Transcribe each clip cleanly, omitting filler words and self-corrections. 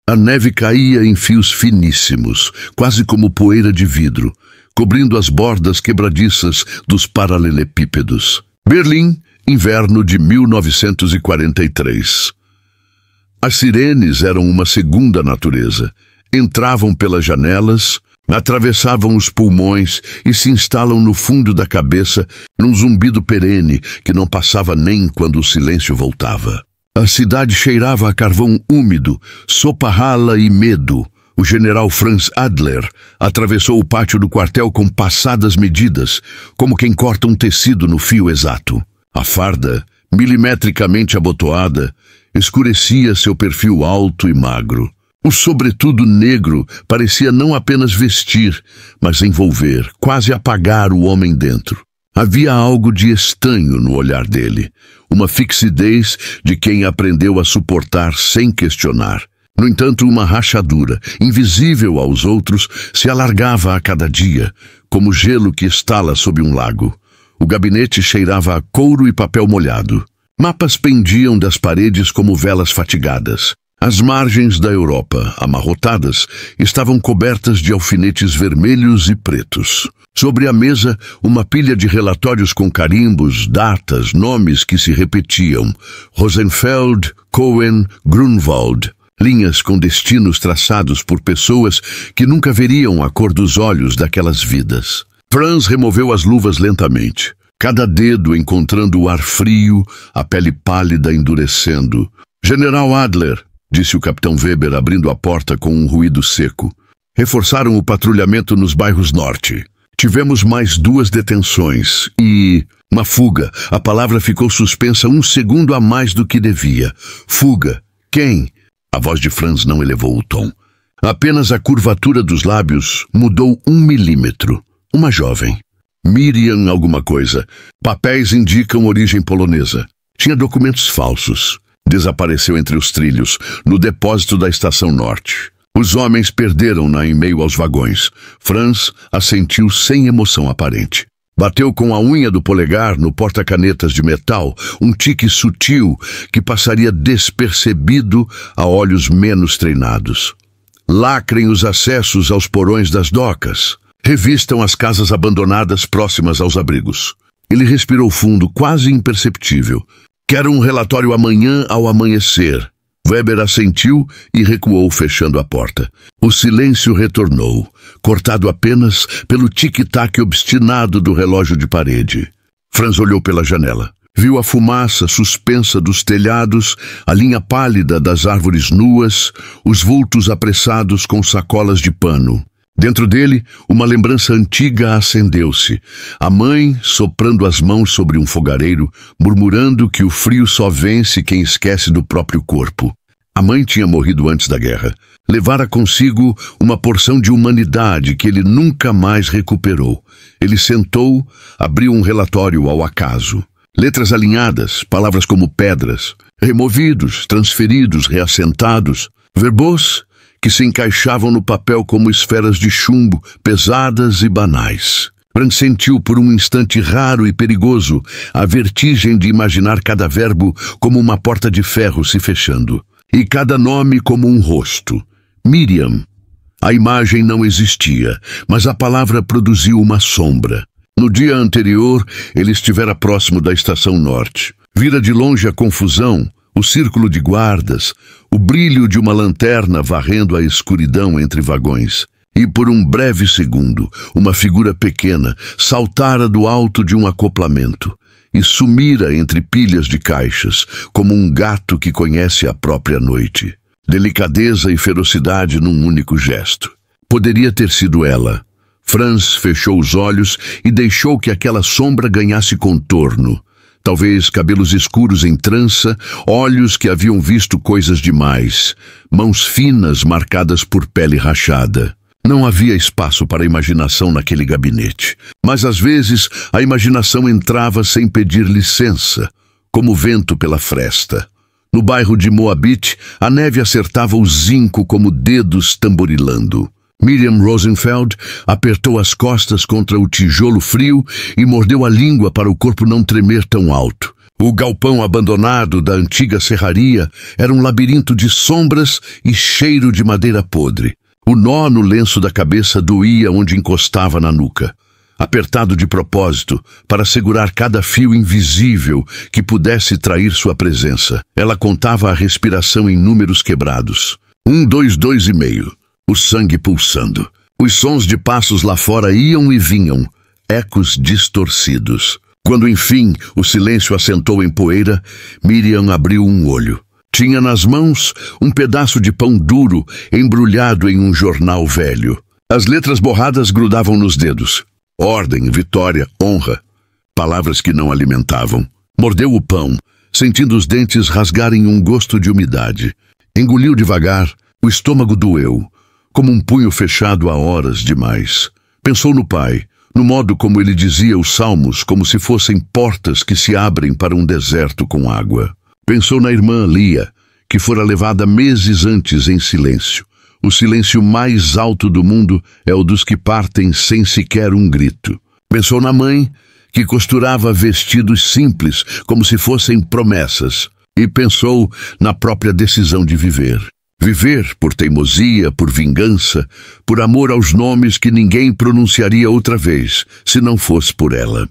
A neve caía em fios finíssimos, quase como poeira de vidro, cobrindo as bordas quebradiças dos paralelepípedos. Berlim, inverno de 1943. As sirenes eram uma segunda natureza. Entravam pelas janelas, atravessavam os pulmões e se instalam no fundo da cabeça num zumbido perene que não passava nem quando o silêncio voltava. A cidade cheirava a carvão úmido, sopa rala e medo. O general Franz Adler atravessou o pátio do quartel com passadas medidas, como quem corta um tecido no fio exato. A farda, milimetricamente abotoada, escurecia seu perfil alto e magro. O sobretudo negro parecia não apenas vestir, mas envolver, quase apagar o homem dentro. Havia algo de estanho no olhar dele, uma fixidez de quem aprendeu a suportar sem questionar. No entanto, uma rachadura, invisível aos outros, se alargava a cada dia, como gelo que estala sob um lago. O gabinete cheirava a couro e papel molhado. Mapas pendiam das paredes como velas fatigadas. As margens da Europa, amarrotadas, estavam cobertas de alfinetes vermelhos e pretos. Sobre a mesa, uma pilha de relatórios com carimbos, datas, nomes que se repetiam. Rosenfeld, Cohen, Grunwald. Linhas com destinos traçados por pessoas que nunca veriam a cor dos olhos daquelas vidas. Franz removeu as luvas lentamente, cada dedo encontrando o ar frio, a pele pálida endurecendo. General Adler, disse o capitão Weber abrindo a porta com um ruído seco. Reforçaram o patrulhamento nos bairros norte. Tivemos mais 2 detenções e... uma fuga. A palavra ficou suspensa 1 segundo a mais do que devia. Fuga. Quem? A voz de Franz não elevou o tom. Apenas a curvatura dos lábios mudou 1 milímetro. Uma jovem. Miriam alguma coisa. Papéis indicam origem polonesa. Tinha documentos falsos. Desapareceu entre os trilhos, no depósito da Estação Norte. Os homens perderam-na em meio aos vagões. Franz assentiu sem emoção aparente. Bateu com a unha do polegar no porta-canetas de metal, um tique sutil que passaria despercebido a olhos menos treinados. Lacrem os acessos aos porões das docas. Revistam as casas abandonadas próximas aos abrigos. Ele respirou fundo, quase imperceptível. Quero um relatório amanhã ao amanhecer. Weber assentiu e recuou, fechando a porta. O silêncio retornou, cortado apenas pelo tic-tac obstinado do relógio de parede. Franz olhou pela janela. Viu a fumaça suspensa dos telhados, a linha pálida das árvores nuas, os vultos apressados com sacolas de pano. Dentro dele, uma lembrança antiga acendeu-se. A mãe soprando as mãos sobre um fogareiro, murmurando que o frio só vence quem esquece do próprio corpo. A mãe tinha morrido antes da guerra. Levara consigo uma porção de humanidade que ele nunca mais recuperou. Ele sentou, abriu um relatório ao acaso. Letras alinhadas, palavras como pedras, removidos, transferidos, reassentados, verbos que se encaixavam no papel como esferas de chumbo, pesadas e banais. Franz sentiu por um instante raro e perigoso a vertigem de imaginar cada verbo como uma porta de ferro se fechando, e cada nome como um rosto. Miriam. A imagem não existia, mas a palavra produziu uma sombra. No dia anterior, ele estivera próximo da Estação Norte. Vira de longe a confusão, o círculo de guardas, o brilho de uma lanterna varrendo a escuridão entre vagões. E por um breve segundo, uma figura pequena saltara do alto de um acoplamento e sumira entre pilhas de caixas, como um gato que conhece a própria noite. Delicadeza e ferocidade num único gesto. Poderia ter sido ela. Franz fechou os olhos e deixou que aquela sombra ganhasse contorno. Talvez cabelos escuros em trança, olhos que haviam visto coisas demais, mãos finas marcadas por pele rachada. Não havia espaço para a imaginação naquele gabinete, mas às vezes a imaginação entrava sem pedir licença, como vento pela fresta. No bairro de Moabit, a neve acertava o zinco como dedos tamborilando. Miriam Rosenfeld apertou as costas contra o tijolo frio e mordeu a língua para o corpo não tremer tão alto. O galpão abandonado da antiga serraria era um labirinto de sombras e cheiro de madeira podre. O nó no lenço da cabeça doía onde encostava na nuca, apertado de propósito para segurar cada fio invisível que pudesse trair sua presença. Ela contava a respiração em números quebrados. 1, 2, 2,5. O sangue pulsando. Os sons de passos lá fora iam e vinham, ecos distorcidos. Quando, enfim, o silêncio assentou em poeira, Miriam abriu um olho. Tinha nas mãos um pedaço de pão duro embrulhado em um jornal velho. As letras borradas grudavam nos dedos. Ordem, vitória, honra. Palavras que não alimentavam. Mordeu o pão, sentindo os dentes rasgarem um gosto de umidade. Engoliu devagar, o estômago doeu, como um punho fechado há horas demais. Pensou no pai, no modo como ele dizia os salmos, como se fossem portas que se abrem para um deserto com água. Pensou na irmã Lia, que fora levada meses antes em silêncio. O silêncio mais alto do mundo é o dos que partem sem sequer um grito. Pensou na mãe, que costurava vestidos simples, como se fossem promessas. E pensou na própria decisão de viver. Viver por teimosia, por vingança, por amor aos nomes que ninguém pronunciaria outra vez, se não fosse por ela.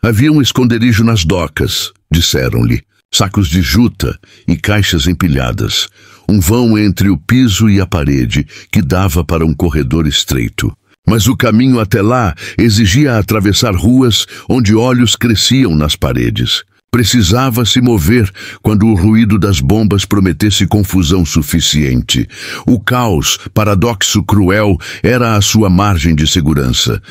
Havia um esconderijo nas docas, disseram-lhe. Sacos de juta e caixas empilhadas. Um vão entre o piso e a parede, que dava para um corredor estreito. Mas o caminho até lá exigia atravessar ruas onde olhos cresciam nas paredes. Precisava se mover quando o ruído das bombas prometesse confusão suficiente. O caos, paradoxo cruel, era a sua margem de segurança.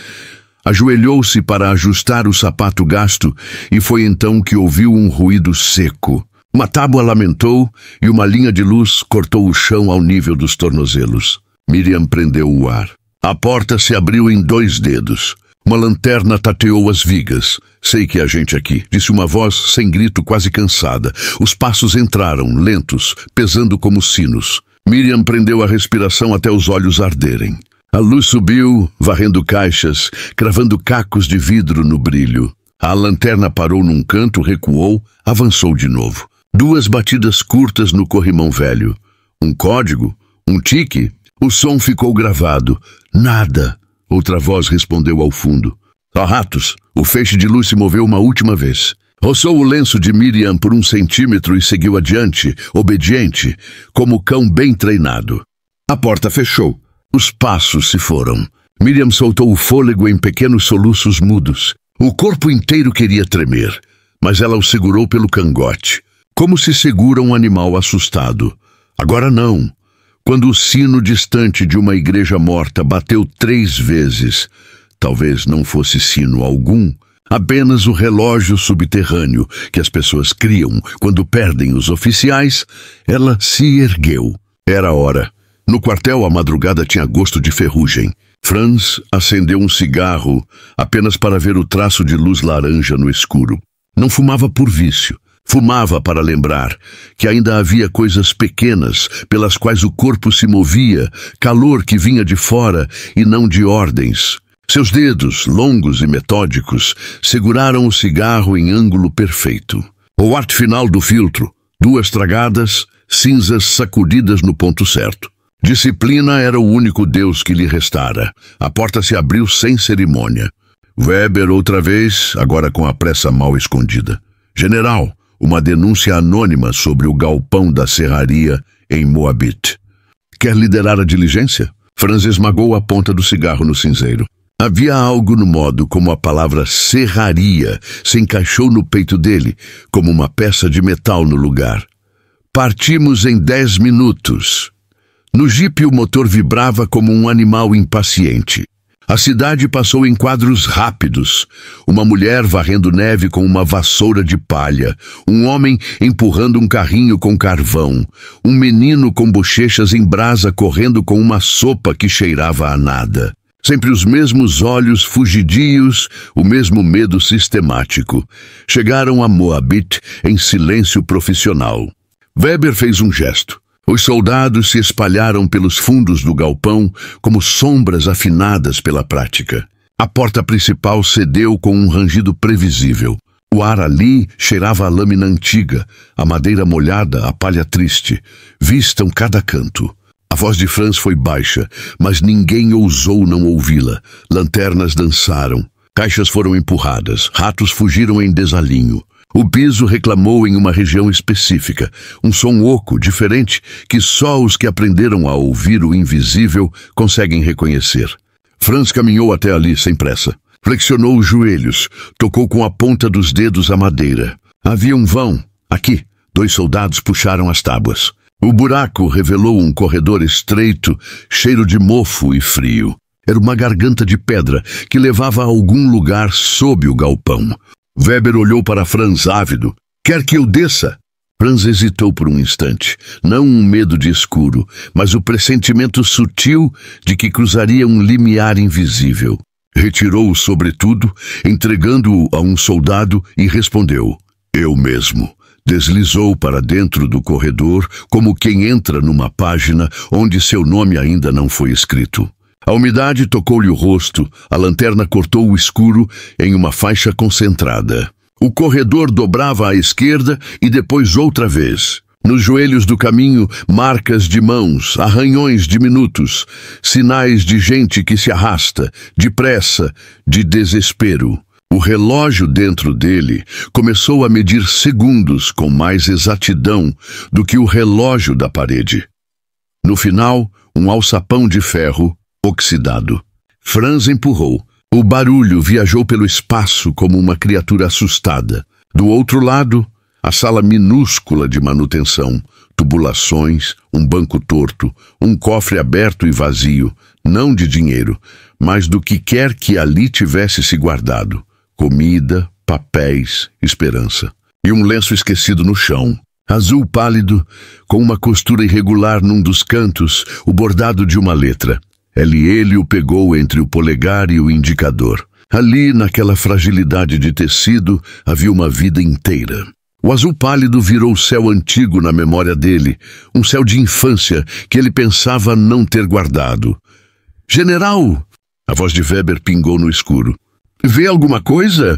Ajoelhou-se para ajustar o sapato gasto e foi então que ouviu um ruído seco. Uma tábua lamentou e uma linha de luz cortou o chão ao nível dos tornozelos. Miriam prendeu o ar. A porta se abriu em 2 dedos. Uma lanterna tateou as vigas. Sei que é a gente aqui, disse uma voz sem grito, quase cansada. Os passos entraram, lentos, pesando como sinos. Miriam prendeu a respiração até os olhos arderem. A luz subiu, varrendo caixas, cravando cacos de vidro no brilho. A lanterna parou num canto, recuou, avançou de novo. 2 batidas curtas no corrimão velho. Um código? Um tique? O som ficou gravado. Nada. Outra voz respondeu ao fundo. Só ratos. O feixe de luz se moveu uma última vez. Roçou o lenço de Miriam por 1 centímetro e seguiu adiante, obediente, como cão bem treinado. A porta fechou. Os passos se foram. Miriam soltou o fôlego em pequenos soluços mudos. O corpo inteiro queria tremer, mas ela o segurou pelo cangote, como se segura um animal assustado. Agora não. Quando o sino distante de uma igreja morta bateu 3 vezes, talvez não fosse sino algum, apenas o relógio subterrâneo que as pessoas criam quando perdem os oficiais, ela se ergueu. Era hora. No quartel, a madrugada tinha gosto de ferrugem. Franz acendeu um cigarro apenas para ver o traço de luz laranja no escuro. Não fumava por vício. Fumava para lembrar que ainda havia coisas pequenas pelas quais o corpo se movia, calor que vinha de fora e não de ordens. Seus dedos, longos e metódicos, seguraram o cigarro em ângulo perfeito. O arte final do filtro, 2 tragadas, cinzas sacudidas no ponto certo. Disciplina era o único Deus que lhe restara. A porta se abriu sem cerimônia. Weber outra vez, agora com a pressa mal escondida. General, uma denúncia anônima sobre o galpão da serraria em Moabit. Quer liderar a diligência? Franz esmagou a ponta do cigarro no cinzeiro. Havia algo no modo como a palavra serraria se encaixou no peito dele, como uma peça de metal no lugar. Partimos em 10 minutos. No jipe o motor vibrava como um animal impaciente. A cidade passou em quadros rápidos. Uma mulher varrendo neve com uma vassoura de palha. Um homem empurrando um carrinho com carvão. Um menino com bochechas em brasa correndo com uma sopa que cheirava a nada. Sempre os mesmos olhos fugidios, o mesmo medo sistemático. Chegaram a Moabit em silêncio profissional. Weber fez um gesto. Os soldados se espalharam pelos fundos do galpão como sombras afinadas pela prática. A porta principal cedeu com um rangido previsível. O ar ali cheirava a lâmina antiga, a madeira molhada, a palha triste. Vistam cada canto. A voz de Franz foi baixa, mas ninguém ousou não ouvi-la. Lanternas dançaram. Caixas foram empurradas. Ratos fugiram em desalinho. O piso reclamou em uma região específica. Um som oco, diferente, que só os que aprenderam a ouvir o invisível conseguem reconhecer. Franz caminhou até ali sem pressa. Flexionou os joelhos, tocou com a ponta dos dedos a madeira. Havia um vão. Aqui, 2 soldados puxaram as tábuas. O buraco revelou um corredor estreito, cheiro de mofo e frio. Era uma garganta de pedra que levava a algum lugar sob o galpão. Weber olhou para Franz ávido. "Quer que eu desça?" Franz hesitou por um instante. Não um medo de escuro, mas o pressentimento sutil de que cruzaria um limiar invisível. Retirou o sobretudo, entregando-o a um soldado e respondeu: "Eu mesmo." Deslizou para dentro do corredor, como quem entra numa página onde seu nome ainda não foi escrito. A umidade tocou-lhe o rosto, a lanterna cortou o escuro em uma faixa concentrada. O corredor dobrava à esquerda e depois outra vez. Nos joelhos do caminho, marcas de mãos, arranhões diminutos, sinais de gente que se arrasta, de pressa, de desespero. O relógio dentro dele começou a medir segundos com mais exatidão do que o relógio da parede. No final, um alçapão de ferro oxidado. Franz empurrou. O barulho viajou pelo espaço como uma criatura assustada. Do outro lado, a sala minúscula de manutenção, tubulações, um banco torto, um cofre aberto e vazio, não de dinheiro, mas do que quer que ali tivesse se guardado. Comida, papéis, esperança. E um lenço esquecido no chão, azul pálido, com uma costura irregular num dos cantos, o bordado de uma letra. Ele o pegou entre o polegar e o indicador. Ali, naquela fragilidade de tecido, havia uma vida inteira. O azul pálido virou céu antigo na memória dele, um céu de infância que ele pensava não ter guardado. "General!" A voz de Weber pingou no escuro. "Vê alguma coisa?"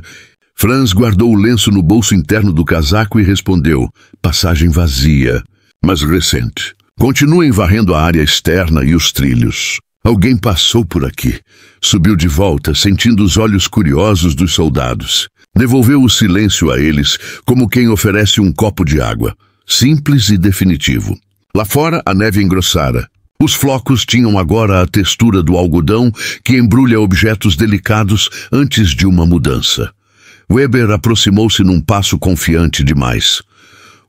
Franz guardou o lenço no bolso interno do casaco e respondeu: "Passagem vazia, mas recente. Continuem varrendo a área externa e os trilhos." Alguém passou por aqui. Subiu de volta, sentindo os olhos curiosos dos soldados. Devolveu o silêncio a eles, como quem oferece um copo de água. Simples e definitivo. Lá fora, a neve engrossara. Os flocos tinham agora a textura do algodão que embrulha objetos delicados antes de uma mudança. Weber aproximou-se num passo confiante demais.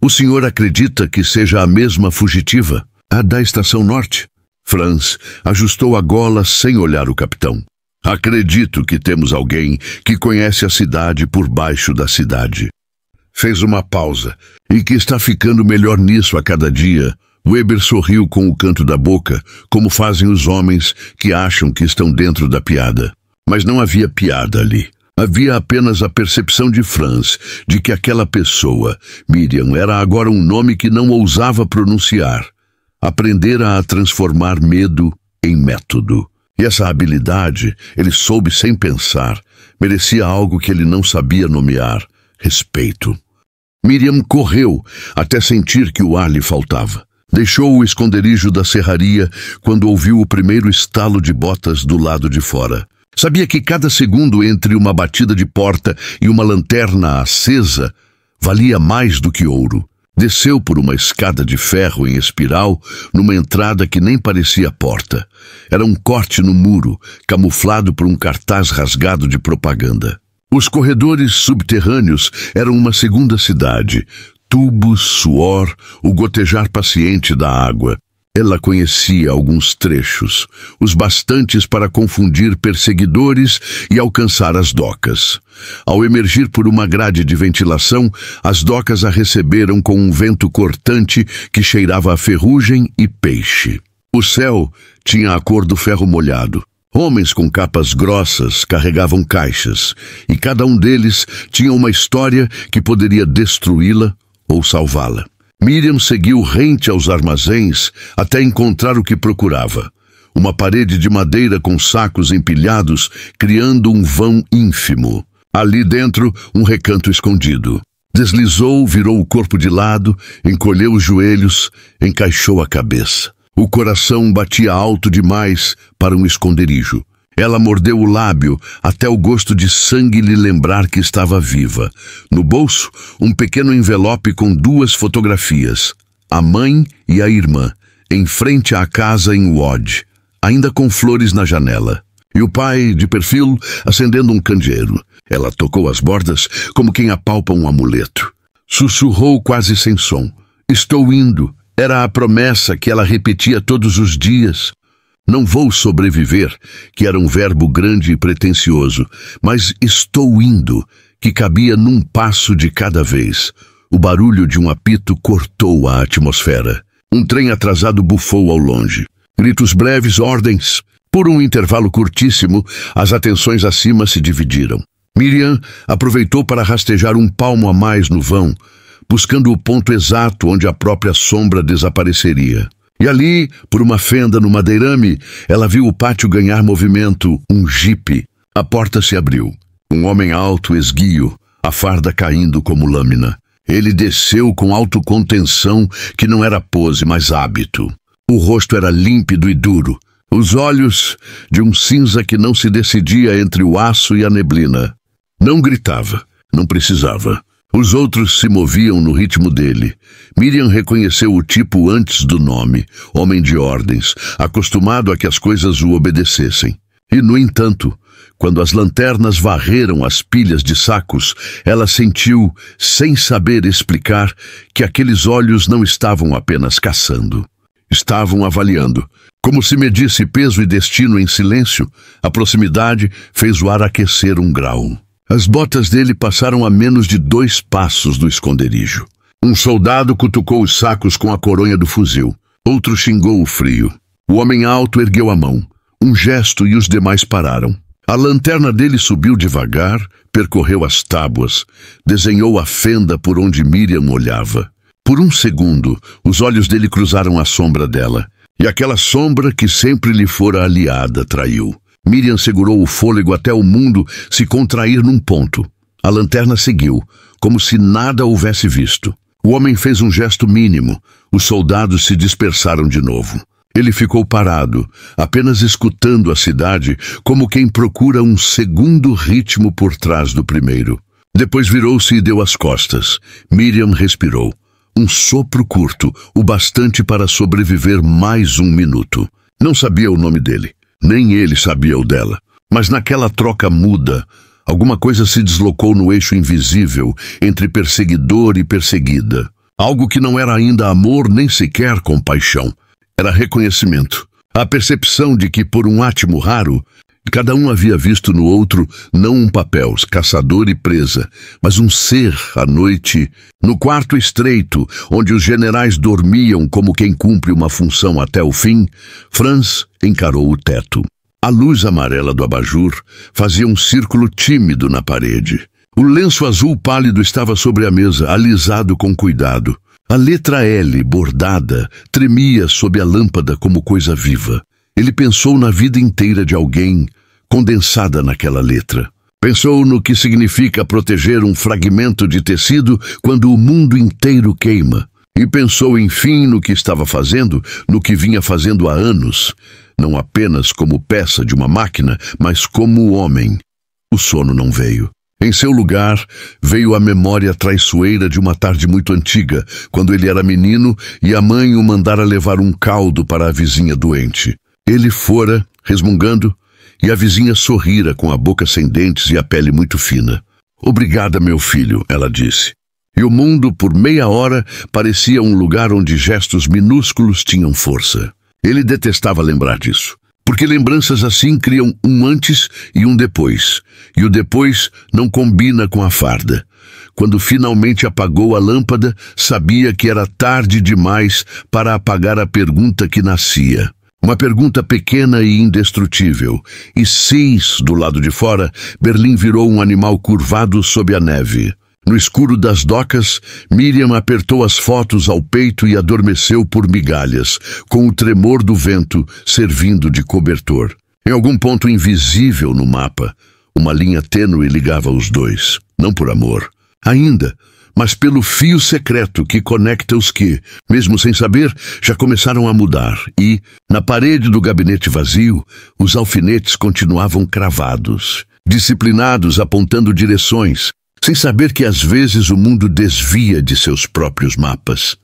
"O senhor acredita que seja a mesma fugitiva? A da Estação Norte?" Franz ajustou a gola sem olhar o capitão. "Acredito que temos alguém que conhece a cidade por baixo da cidade." Fez uma pausa. "E que está ficando melhor nisso a cada dia." Weber sorriu com o canto da boca, como fazem os homens que acham que estão dentro da piada. Mas não havia piada ali. Havia apenas a percepção de Franz de que aquela pessoa, Miriam, era agora um nome que não ousava pronunciar. Aprendera a transformar medo em método. E essa habilidade, ele soube sem pensar, merecia algo que ele não sabia nomear: respeito. Miriam correu até sentir que o ar lhe faltava. Deixou o esconderijo da serraria quando ouviu o primeiro estalo de botas do lado de fora. Sabia que cada segundo entre uma batida de porta e uma lanterna acesa valia mais do que ouro. Desceu por uma escada de ferro em espiral, numa entrada que nem parecia porta. Era um corte no muro, camuflado por um cartaz rasgado de propaganda. Os corredores subterrâneos eram uma segunda cidade. Tubos, suor, o gotejar paciente da água. Ela conhecia alguns trechos, os bastantes para confundir perseguidores e alcançar as docas. Ao emergir por uma grade de ventilação, as docas a receberam com um vento cortante que cheirava a ferrugem e peixe. O céu tinha a cor do ferro molhado. Homens com capas grossas carregavam caixas, e cada um deles tinha uma história que poderia destruí-la ou salvá-la. Miriam seguiu rente aos armazéns até encontrar o que procurava. Uma parede de madeira com sacos empilhados, criando um vão ínfimo. Ali dentro, um recanto escondido. Deslizou, virou o corpo de lado, encolheu os joelhos, encaixou a cabeça. O coração batia alto demais para um esconderijo. Ela mordeu o lábio até o gosto de sangue lhe lembrar que estava viva. No bolso, um pequeno envelope com 2 fotografias. A mãe e a irmã, em frente à casa em Wod, ainda com flores na janela. E o pai, de perfil, acendendo um candeeiro. Ela tocou as bordas como quem apalpa um amuleto. Sussurrou quase sem som. Estou indo. Era a promessa que ela repetia todos os dias. Não vou sobreviver, que era um verbo grande e pretensioso, mas estou indo, que cabia num passo de cada vez. O barulho de um apito cortou a atmosfera. Um trem atrasado bufou ao longe. Gritos breves, ordens. Por um intervalo curtíssimo, as atenções acima se dividiram. Miriam aproveitou para rastejar um palmo a mais no vão, buscando o ponto exato onde a própria sombra desapareceria. E ali, por uma fenda no madeirame, ela viu o pátio ganhar movimento, um jipe. A porta se abriu. Um homem alto, esguio, a farda caindo como lâmina. Ele desceu com autocontenção que não era pose, mas hábito. O rosto era límpido e duro. Os olhos de um cinza que não se decidia entre o aço e a neblina. Não gritava, não precisava. Os outros se moviam no ritmo dele. Miriam reconheceu o tipo antes do nome, homem de ordens, acostumado a que as coisas o obedecessem. E, no entanto, quando as lanternas varreram as pilhas de sacos, ela sentiu, sem saber explicar, que aqueles olhos não estavam apenas caçando. Estavam avaliando. Como se medisse peso e destino em silêncio, a proximidade fez o ar aquecer 1 grau. As botas dele passaram a menos de 2 passos do esconderijo. Um soldado cutucou os sacos com a coronha do fuzil. Outro xingou o frio. O homem alto ergueu a mão. Um gesto e os demais pararam. A lanterna dele subiu devagar, percorreu as tábuas, desenhou a fenda por onde Miriam olhava. Por um segundo, os olhos dele cruzaram a sombra dela. E aquela sombra que sempre lhe fora aliada traiu. Miriam segurou o fôlego até o mundo se contrair num ponto. A lanterna seguiu, como se nada houvesse visto. O homem fez um gesto mínimo. Os soldados se dispersaram de novo. Ele ficou parado, apenas escutando a cidade, como quem procura um segundo ritmo por trás do primeiro. Depois virou-se e deu as costas. Miriam respirou. Um sopro curto, o bastante para sobreviver mais 1 minuto. Não sabia o nome dele. Nem ele sabia o dela. Mas naquela troca muda, alguma coisa se deslocou no eixo invisível entre perseguidor e perseguida. Algo que não era ainda amor nem sequer compaixão. Era reconhecimento. A percepção de que, por um átimo raro, cada um havia visto no outro não um papel, caçador e presa, mas um ser à noite, no quarto estreito, onde os generais dormiam como quem cumpre uma função até o fim. Franz encarou o teto. A luz amarela do abajur fazia um círculo tímido na parede. O lenço azul pálido estava sobre a mesa, alisado com cuidado. A letra L, bordada, tremia sob a lâmpada como coisa viva. Ele pensou na vida inteira de alguém, condensada naquela letra. Pensou no que significa proteger um fragmento de tecido quando o mundo inteiro queima. E pensou, enfim, no que estava fazendo, no que vinha fazendo há anos, não apenas como peça de uma máquina, mas como homem. O sono não veio. Em seu lugar, veio a memória traiçoeira de uma tarde muito antiga, quando ele era menino e a mãe o mandara levar um caldo para a vizinha doente. Ele fora, resmungando, e a vizinha sorrira com a boca sem dentes e a pele muito fina. "Obrigada, meu filho", ela disse. E o mundo, por meia hora, parecia um lugar onde gestos minúsculos tinham força. Ele detestava lembrar disso, porque lembranças assim criam um antes e um depois, e o depois não combina com a farda. Quando finalmente apagou a lâmpada, sabia que era tarde demais para apagar a pergunta que nascia. Uma pergunta pequena e indestrutível. E seis do lado de fora, Berlim virou um animal curvado sob a neve. No escuro das docas, Miriam apertou as fotos ao peito e adormeceu por migalhas, com o tremor do vento servindo de cobertor. Em algum ponto invisível no mapa, Uma linha tênue ligava os dois, não por amor, ainda, mas pelo fio secreto que conecta os que, mesmo sem saber, já começaram a mudar. E, na parede do gabinete vazio, os alfinetes continuavam cravados, disciplinados, apontando direções, sem saber que às vezes o mundo desvia de seus próprios mapas.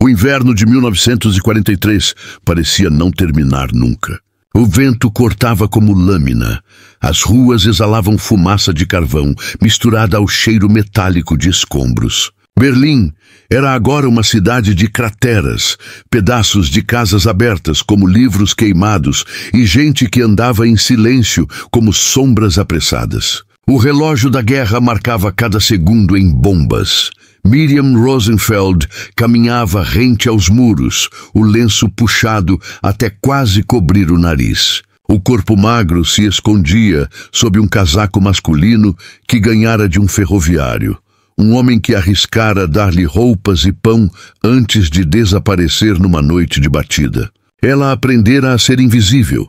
O inverno de 1943 parecia não terminar nunca. O vento cortava como lâmina. As ruas exalavam fumaça de carvão, misturada ao cheiro metálico de escombros. Berlim era agora uma cidade de crateras, pedaços de casas abertas como livros queimados e gente que andava em silêncio como sombras apressadas. O relógio da guerra marcava cada segundo em bombas. Miriam Rosenfeld caminhava rente aos muros, o lenço puxado até quase cobrir o nariz. O corpo magro se escondia sob um casaco masculino que ganhara de um ferroviário. Um homem que arriscara dar-lhe roupas e pão antes de desaparecer numa noite de batida. Ela aprendera a ser invisível.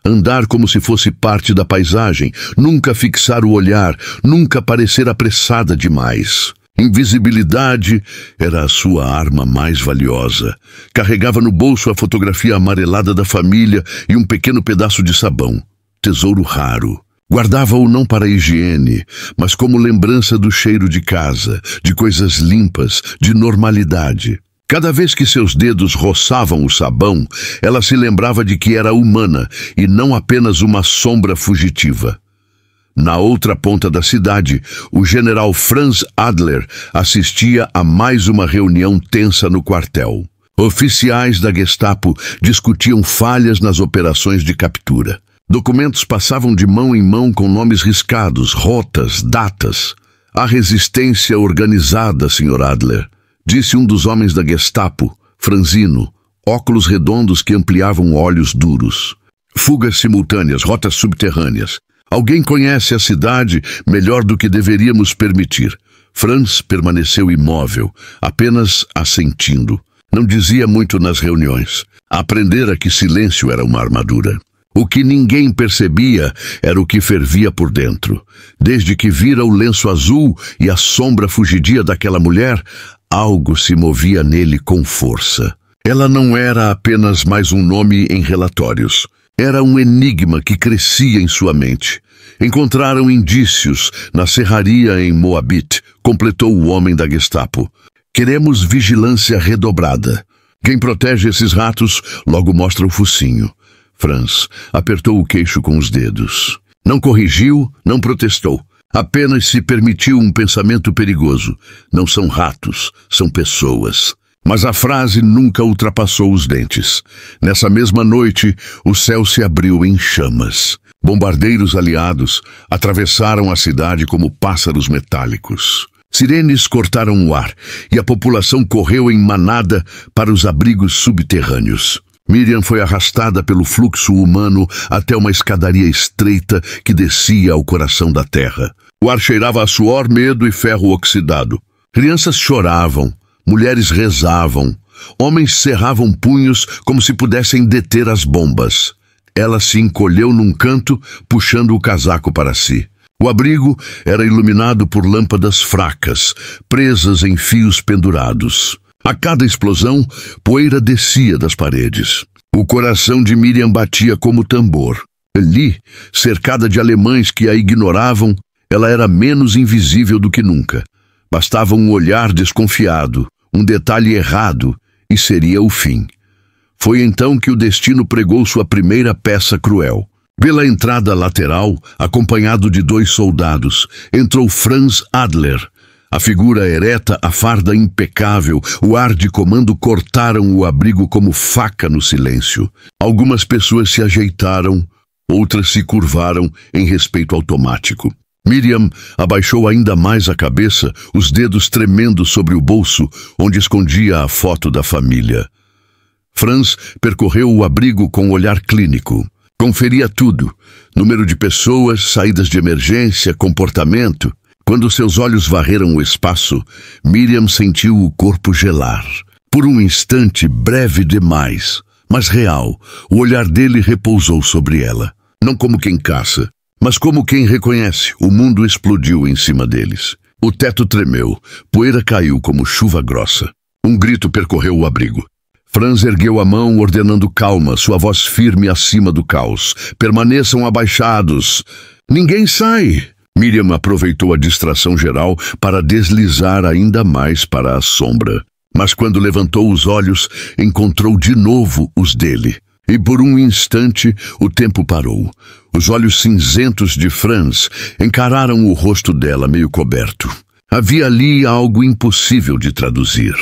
Andar como se fosse parte da paisagem, nunca fixar o olhar, nunca parecer apressada demais. Invisibilidade era a sua arma mais valiosa. Carregava no bolso a fotografia amarelada da família e um pequeno pedaço de sabão. Tesouro raro. Guardava-o não para a higiene, mas como lembrança do cheiro de casa, de coisas limpas, de normalidade. Cada vez que seus dedos roçavam o sabão, ela se lembrava de que era humana e não apenas uma sombra fugitiva. Na outra ponta da cidade, o general Franz Adler assistia a mais uma reunião tensa no quartel. Oficiais da Gestapo discutiam falhas nas operações de captura. Documentos passavam de mão em mão com nomes riscados, rotas, datas. A resistência organizada, Sr. Adler, disse um dos homens da Gestapo, franzino, óculos redondos que ampliavam olhos duros. Fugas simultâneas, rotas subterrâneas. Alguém conhece a cidade melhor do que deveríamos permitir. Franz permaneceu imóvel, apenas assentindo. Não dizia muito nas reuniões. Aprendera que silêncio era uma armadura. O que ninguém percebia era o que fervia por dentro. Desde que vira o lenço azul e a sombra fugidia daquela mulher, algo se movia nele com força. Ela não era apenas mais um nome em relatórios. Era um enigma que crescia em sua mente. Encontraram indícios na serraria em Moabit, completou o homem da Gestapo. Queremos vigilância redobrada. Quem protege esses ratos logo mostra o focinho. Franz apertou o queixo com os dedos. Não corrigiu, não protestou. Apenas se permitiu um pensamento perigoso. Não são ratos, são pessoas. Mas a frase nunca ultrapassou os dentes. Nessa mesma noite, o céu se abriu em chamas. Bombardeiros aliados atravessaram a cidade como pássaros metálicos. Sirenes cortaram o ar e a população correu em manada para os abrigos subterrâneos. Miriam foi arrastada pelo fluxo humano até uma escadaria estreita que descia ao coração da terra. O ar cheirava a suor, medo e ferro oxidado. Crianças choravam, mulheres rezavam, homens cerravam punhos como se pudessem deter as bombas. Ela se encolheu num canto, puxando o casaco para si. O abrigo era iluminado por lâmpadas fracas, presas em fios pendurados. A cada explosão, poeira descia das paredes. O coração de Miriam batia como tambor. Ali, cercada de alemães que a ignoravam, ela era menos invisível do que nunca. Bastava um olhar desconfiado, um detalhe errado, e seria o fim. Foi então que o destino pregou sua primeira peça cruel. Pela entrada lateral, acompanhado de 2 soldados, entrou Franz Adler. A figura ereta, a farda impecável, o ar de comando cortaram o abrigo como faca no silêncio. Algumas pessoas se ajeitaram, outras se curvaram em respeito automático. Miriam abaixou ainda mais a cabeça, os dedos tremendo sobre o bolso, onde escondia a foto da família. Franz percorreu o abrigo com um olhar clínico. Conferia tudo: número de pessoas, saídas de emergência, comportamento. Quando seus olhos varreram o espaço, Miriam sentiu o corpo gelar. Por um instante, breve demais, mas real, o olhar dele repousou sobre ela. Não como quem caça, Mas como quem reconhece, o mundo explodiu em cima deles. O teto tremeu, poeira caiu como chuva grossa. Um grito percorreu o abrigo. Franz ergueu a mão, ordenando calma, sua voz firme acima do caos. Permaneçam abaixados. Ninguém sai. Miriam aproveitou a distração geral para deslizar ainda mais para a sombra. Mas quando levantou os olhos, encontrou de novo os dele. E por um instante, o tempo parou. Os olhos cinzentos de Franz encararam o rosto dela meio coberto. Havia ali algo impossível de traduzir.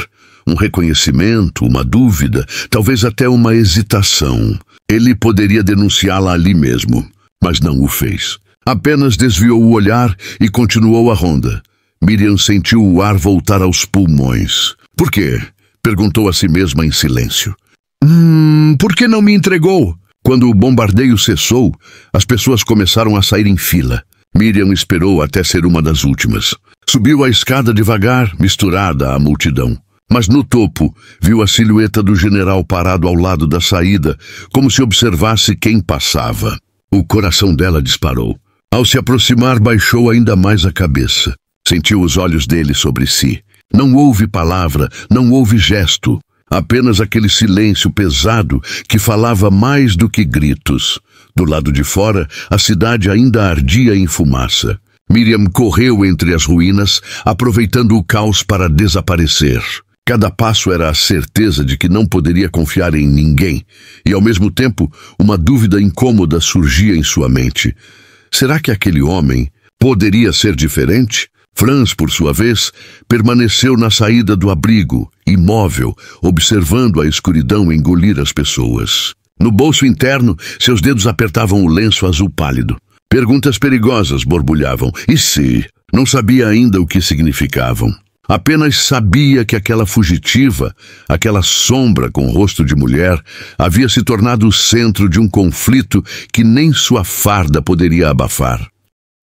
Um reconhecimento, uma dúvida, talvez até uma hesitação. Ele poderia denunciá-la ali mesmo, mas não o fez. Apenas desviou o olhar e continuou a ronda. Miriam sentiu o ar voltar aos pulmões. Por quê? Perguntou a si mesma em silêncio. Por que não me entregou? Quando o bombardeio cessou, as pessoas começaram a sair em fila. Miriam esperou até ser uma das últimas. Subiu a escada devagar, misturada à multidão. Mas no topo, viu a silhueta do general parado ao lado da saída, como se observasse quem passava. O coração dela disparou. Ao se aproximar, baixou ainda mais a cabeça. Sentiu os olhos dele sobre si. Não houve palavra, não houve gesto. Apenas aquele silêncio pesado que falava mais do que gritos. Do lado de fora, a cidade ainda ardia em fumaça. Miriam correu entre as ruínas, aproveitando o caos para desaparecer. Cada passo era a certeza de que não poderia confiar em ninguém, e ao mesmo tempo uma dúvida incômoda surgia em sua mente. Será que aquele homem poderia ser diferente? Franz, por sua vez, permaneceu na saída do abrigo, imóvel, observando a escuridão engolir as pessoas. No bolso interno, seus dedos apertavam o lenço azul pálido. Perguntas perigosas borbulhavam. E se? Não sabia ainda o que significavam. Apenas sabia que aquela fugitiva, aquela sombra com rosto de mulher, havia se tornado o centro de um conflito que nem sua farda poderia abafar.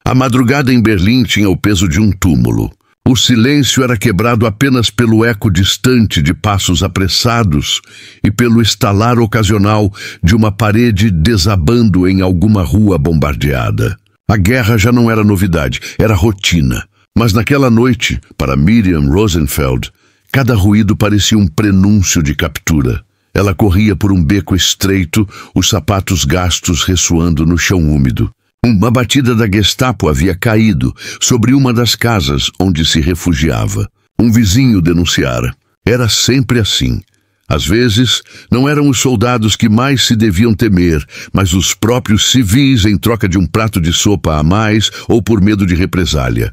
A madrugada em Berlim tinha o peso de um túmulo. O silêncio era quebrado apenas pelo eco distante de passos apressados e pelo estalar ocasional de uma parede desabando em alguma rua bombardeada. A guerra já não era novidade, era rotina. Mas naquela noite, para Miriam Rosenfeld, cada ruído parecia um prenúncio de captura. Ela corria por um beco estreito, os sapatos gastos ressoando no chão úmido. Uma batida da Gestapo havia caído sobre uma das casas onde se refugiava. Um vizinho denunciara. Era sempre assim. Às vezes, não eram os soldados que mais se deviam temer, mas os próprios civis em troca de um prato de sopa a mais ou por medo de represália.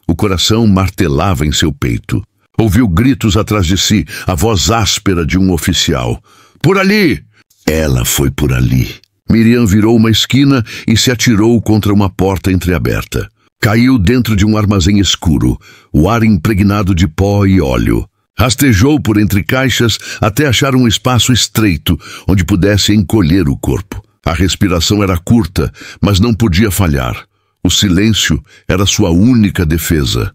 O coração martelava em seu peito. Ouviu gritos atrás de si, a voz áspera de um oficial. "Por ali!" Ela foi por ali. Miriam virou uma esquina e se atirou contra uma porta entreaberta. Caiu dentro de um armazém escuro, o ar impregnado de pó e óleo. Rastejou por entre caixas até achar um espaço estreito, onde pudesse encolher o corpo. A respiração era curta, mas não podia falhar. O silêncio era sua única defesa.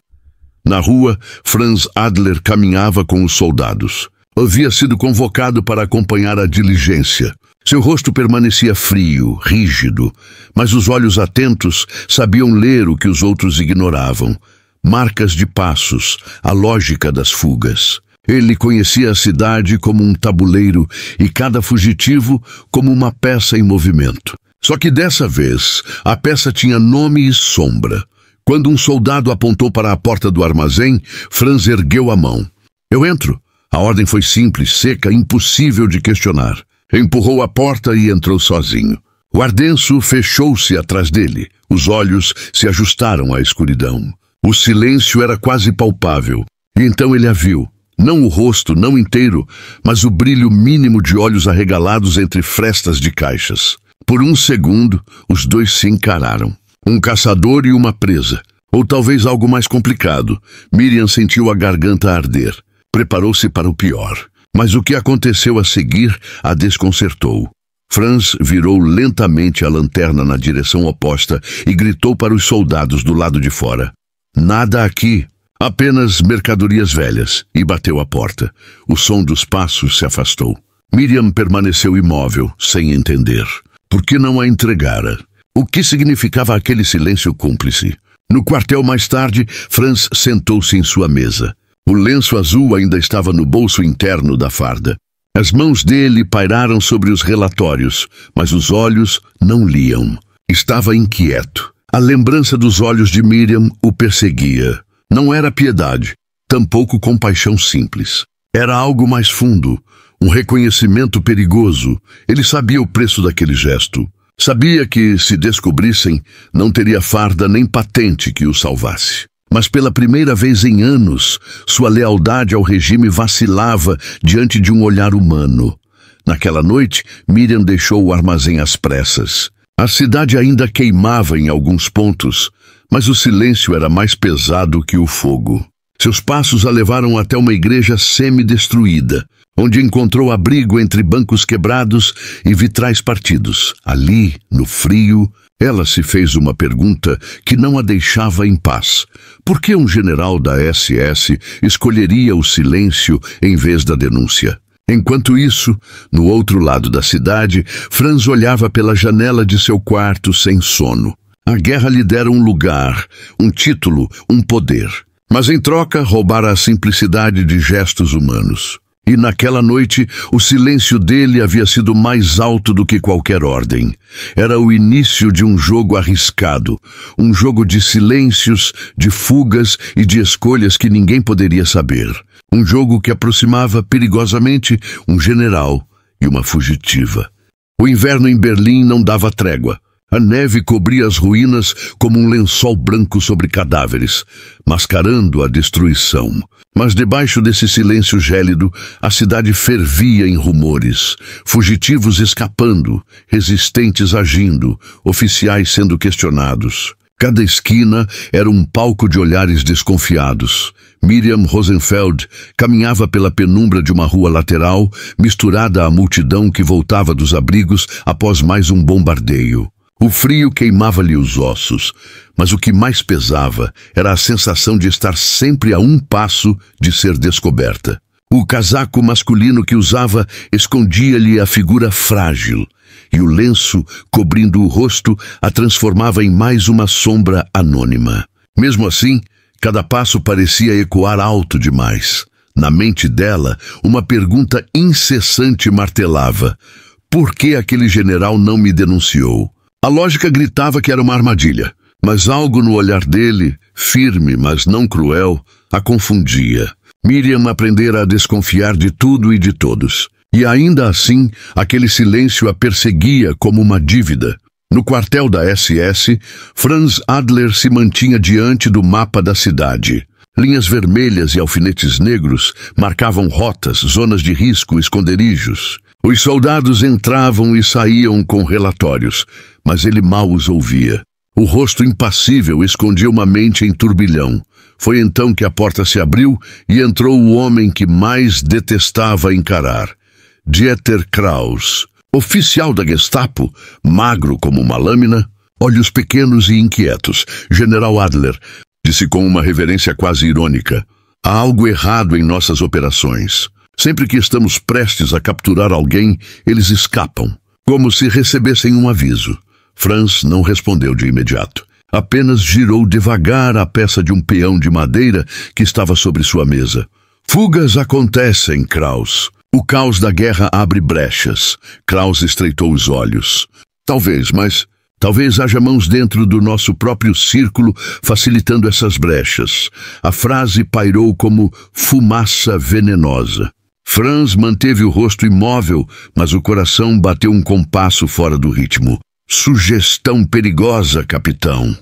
Na rua, Franz Adler caminhava com os soldados. Havia sido convocado para acompanhar a diligência. Seu rosto permanecia frio, rígido, mas os olhos atentos sabiam ler o que os outros ignoravam. Marcas de passos, a lógica das fugas. Ele conhecia a cidade como um tabuleiro e cada fugitivo como uma peça em movimento. Só que dessa vez, a peça tinha nome e sombra. Quando um soldado apontou para a porta do armazém, Franz ergueu a mão. "Eu entro." A ordem foi simples, seca, impossível de questionar. Empurrou a porta e entrou sozinho. O ardenço fechou-se atrás dele. Os olhos se ajustaram à escuridão. O silêncio era quase palpável. E então ele a viu. Não o rosto, não inteiro, mas o brilho mínimo de olhos arregalados entre frestas de caixas. Por um segundo, os dois se encararam. Um caçador e uma presa. Ou talvez algo mais complicado. Miriam sentiu a garganta arder. Preparou-se para o pior. Mas o que aconteceu a seguir a desconcertou. Franz virou lentamente a lanterna na direção oposta e gritou para os soldados do lado de fora. "Nada aqui, apenas mercadorias velhas", e bateu a porta. O som dos passos se afastou. Miriam permaneceu imóvel, sem entender. Por que não a entregara? O que significava aquele silêncio cúmplice? No quartel mais tarde, Franz sentou-se em sua mesa. O lenço azul ainda estava no bolso interno da farda. As mãos dele pairaram sobre os relatórios, mas os olhos não liam. Estava inquieto. A lembrança dos olhos de Miriam o perseguia. Não era piedade, tampouco compaixão simples. Era algo mais fundo, um reconhecimento perigoso. Ele sabia o preço daquele gesto. Sabia que, se descobrissem, não teria farda nem patente que o salvasse. Mas pela primeira vez em anos, sua lealdade ao regime vacilava diante de um olhar humano. Naquela noite, Miriam deixou o armazém às pressas. A cidade ainda queimava em alguns pontos, mas o silêncio era mais pesado que o fogo. Seus passos a levaram até uma igreja semi-destruída, onde encontrou abrigo entre bancos quebrados e vitrais partidos. Ali, no frio, ela se fez uma pergunta que não a deixava em paz. Por que um general da SS escolheria o silêncio em vez da denúncia? Enquanto isso, no outro lado da cidade, Franz olhava pela janela de seu quarto sem sono. A guerra lhe dera um lugar, um título, um poder. Mas em troca, roubara a simplicidade de gestos humanos. E naquela noite, o silêncio dele havia sido mais alto do que qualquer ordem. Era o início de um jogo arriscado, um jogo de silêncios, de fugas e de escolhas que ninguém poderia saber. Um jogo que aproximava perigosamente um general e uma fugitiva. O inverno em Berlim não dava trégua. A neve cobria as ruínas como um lençol branco sobre cadáveres, mascarando a destruição. Mas debaixo desse silêncio gélido, a cidade fervia em rumores. Fugitivos escapando, resistentes agindo, oficiais sendo questionados. Cada esquina era um palco de olhares desconfiados. Miriam Rosenfeld caminhava pela penumbra de uma rua lateral, misturada à multidão que voltava dos abrigos após mais um bombardeio. O frio queimava-lhe os ossos, mas o que mais pesava era a sensação de estar sempre a um passo de ser descoberta. O casaco masculino que usava escondia-lhe a figura frágil, e o lenço, cobrindo o rosto, a transformava em mais uma sombra anônima. Mesmo assim, cada passo parecia ecoar alto demais. Na mente dela, uma pergunta incessante martelava: por que aquele general não me denunciou? A lógica gritava que era uma armadilha, mas algo no olhar dele, firme, mas não cruel, a confundia. Miriam aprendera a desconfiar de tudo e de todos. E ainda assim, aquele silêncio a perseguia como uma dívida. No quartel da SS, Franz Adler se mantinha diante do mapa da cidade. Linhas vermelhas e alfinetes negros marcavam rotas, zonas de risco, esconderijos. Os soldados entravam e saíam com relatórios, mas ele mal os ouvia. O rosto impassível escondia uma mente em turbilhão. Foi então que a porta se abriu e entrou o homem que mais detestava encarar. Dieter Kraus, oficial da Gestapo, magro como uma lâmina, olhos pequenos e inquietos. General Adler, disse com uma reverência quase irônica, há algo errado em nossas operações. Sempre que estamos prestes a capturar alguém, eles escapam, como se recebessem um aviso. Franz não respondeu de imediato. Apenas girou devagar a peça de um peão de madeira que estava sobre sua mesa. Fugas acontecem, Kraus. O caos da guerra abre brechas. Kraus estreitou os olhos. Talvez haja mãos dentro do nosso próprio círculo facilitando essas brechas. A frase pairou como fumaça venenosa. Franz manteve o rosto imóvel, mas o coração bateu um compasso fora do ritmo. Sugestão perigosa, capitão.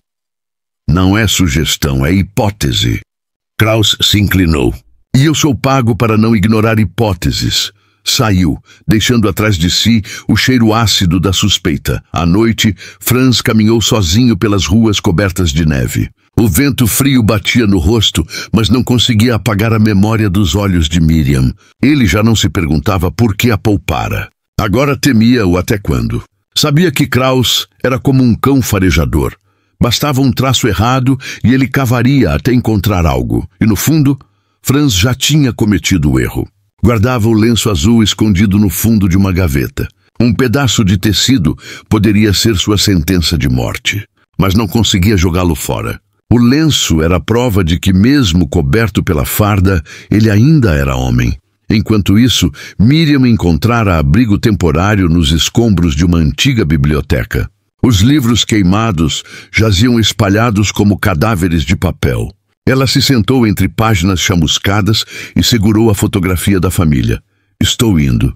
Não é sugestão, é hipótese. Kraus se inclinou. E eu sou pago para não ignorar hipóteses. Saiu, deixando atrás de si o cheiro ácido da suspeita. À noite, Franz caminhou sozinho pelas ruas cobertas de neve. O vento frio batia no rosto, mas não conseguia apagar a memória dos olhos de Miriam. Ele já não se perguntava por que a poupara. Agora temia o até quando. Sabia que Kraus era como um cão farejador. Bastava um traço errado e ele cavaria até encontrar algo. E no fundo, Franz já tinha cometido o erro. Guardava o lenço azul escondido no fundo de uma gaveta. Um pedaço de tecido poderia ser sua sentença de morte, mas não conseguia jogá-lo fora. O lenço era a prova de que, mesmo coberto pela farda, ele ainda era homem. Enquanto isso, Miriam encontrara abrigo temporário nos escombros de uma antiga biblioteca. Os livros queimados jaziam espalhados como cadáveres de papel. Ela se sentou entre páginas chamuscadas e segurou a fotografia da família. "Estou indo",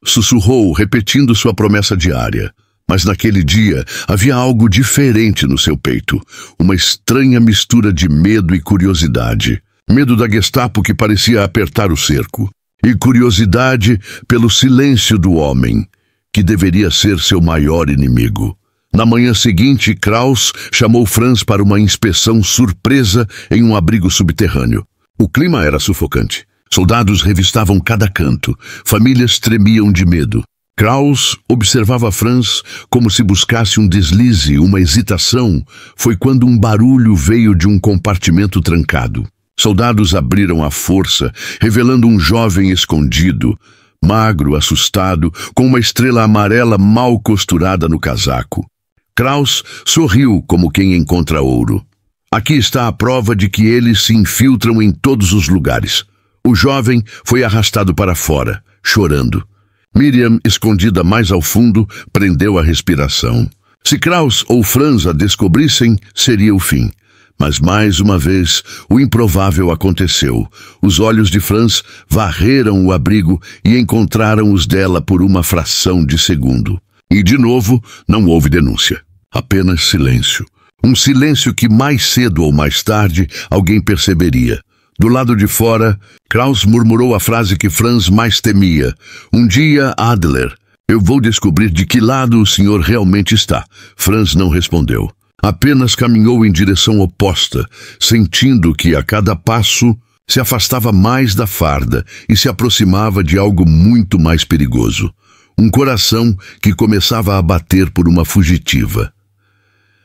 sussurrou, repetindo sua promessa diária. Mas naquele dia havia algo diferente no seu peito, uma estranha mistura de medo e curiosidade. Medo da Gestapo, que parecia apertar o cerco, e curiosidade pelo silêncio do homem, que deveria ser seu maior inimigo. Na manhã seguinte, Kraus chamou Franz para uma inspeção surpresa em um abrigo subterrâneo. O clima era sufocante. Soldados revistavam cada canto. Famílias tremiam de medo. Kraus observava Franz como se buscasse um deslize, uma hesitação. Foi quando um barulho veio de um compartimento trancado. Soldados abriram à força, revelando um jovem escondido, magro, assustado, com uma estrela amarela mal costurada no casaco. Kraus sorriu como quem encontra ouro. "Aqui está a prova de que eles se infiltram em todos os lugares." O jovem foi arrastado para fora, chorando. Miriam, escondida mais ao fundo, prendeu a respiração. Se Kraus ou Franz a descobrissem, seria o fim. Mas mais uma vez, o improvável aconteceu. Os olhos de Franz varreram o abrigo e encontraram os dela por uma fração de segundo. E de novo, não houve denúncia. Apenas silêncio. Um silêncio que mais cedo ou mais tarde alguém perceberia. Do lado de fora, Kraus murmurou a frase que Franz mais temia. "Um dia, Adler, eu vou descobrir de que lado o senhor realmente está." Franz não respondeu. Apenas caminhou em direção oposta, sentindo que a cada passo se afastava mais da farda e se aproximava de algo muito mais perigoso. Um coração que começava a bater por uma fugitiva.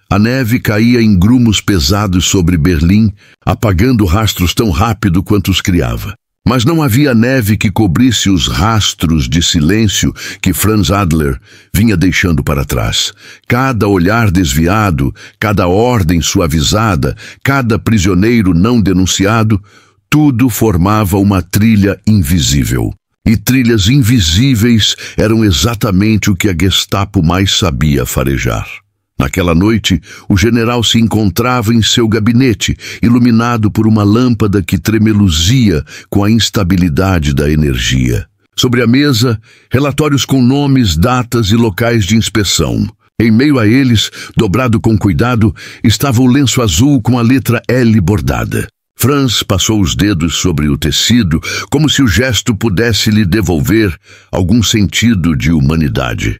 A neve caía em grumos pesados sobre Berlim, apagando rastros tão rápido quanto os criava. Mas não havia neve que cobrisse os rastros de silêncio que Franz Adler vinha deixando para trás. Cada olhar desviado, cada ordem suavizada, cada prisioneiro não denunciado, tudo formava uma trilha invisível. E trilhas invisíveis eram exatamente o que a Gestapo mais sabia farejar. Naquela noite, o general se encontrava em seu gabinete, iluminado por uma lâmpada que tremeluzia com a instabilidade da energia. Sobre a mesa, relatórios com nomes, datas e locais de inspeção. Em meio a eles, dobrado com cuidado, estava o lenço azul com a letra L bordada. Franz passou os dedos sobre o tecido, como se o gesto pudesse lhe devolver algum sentido de humanidade.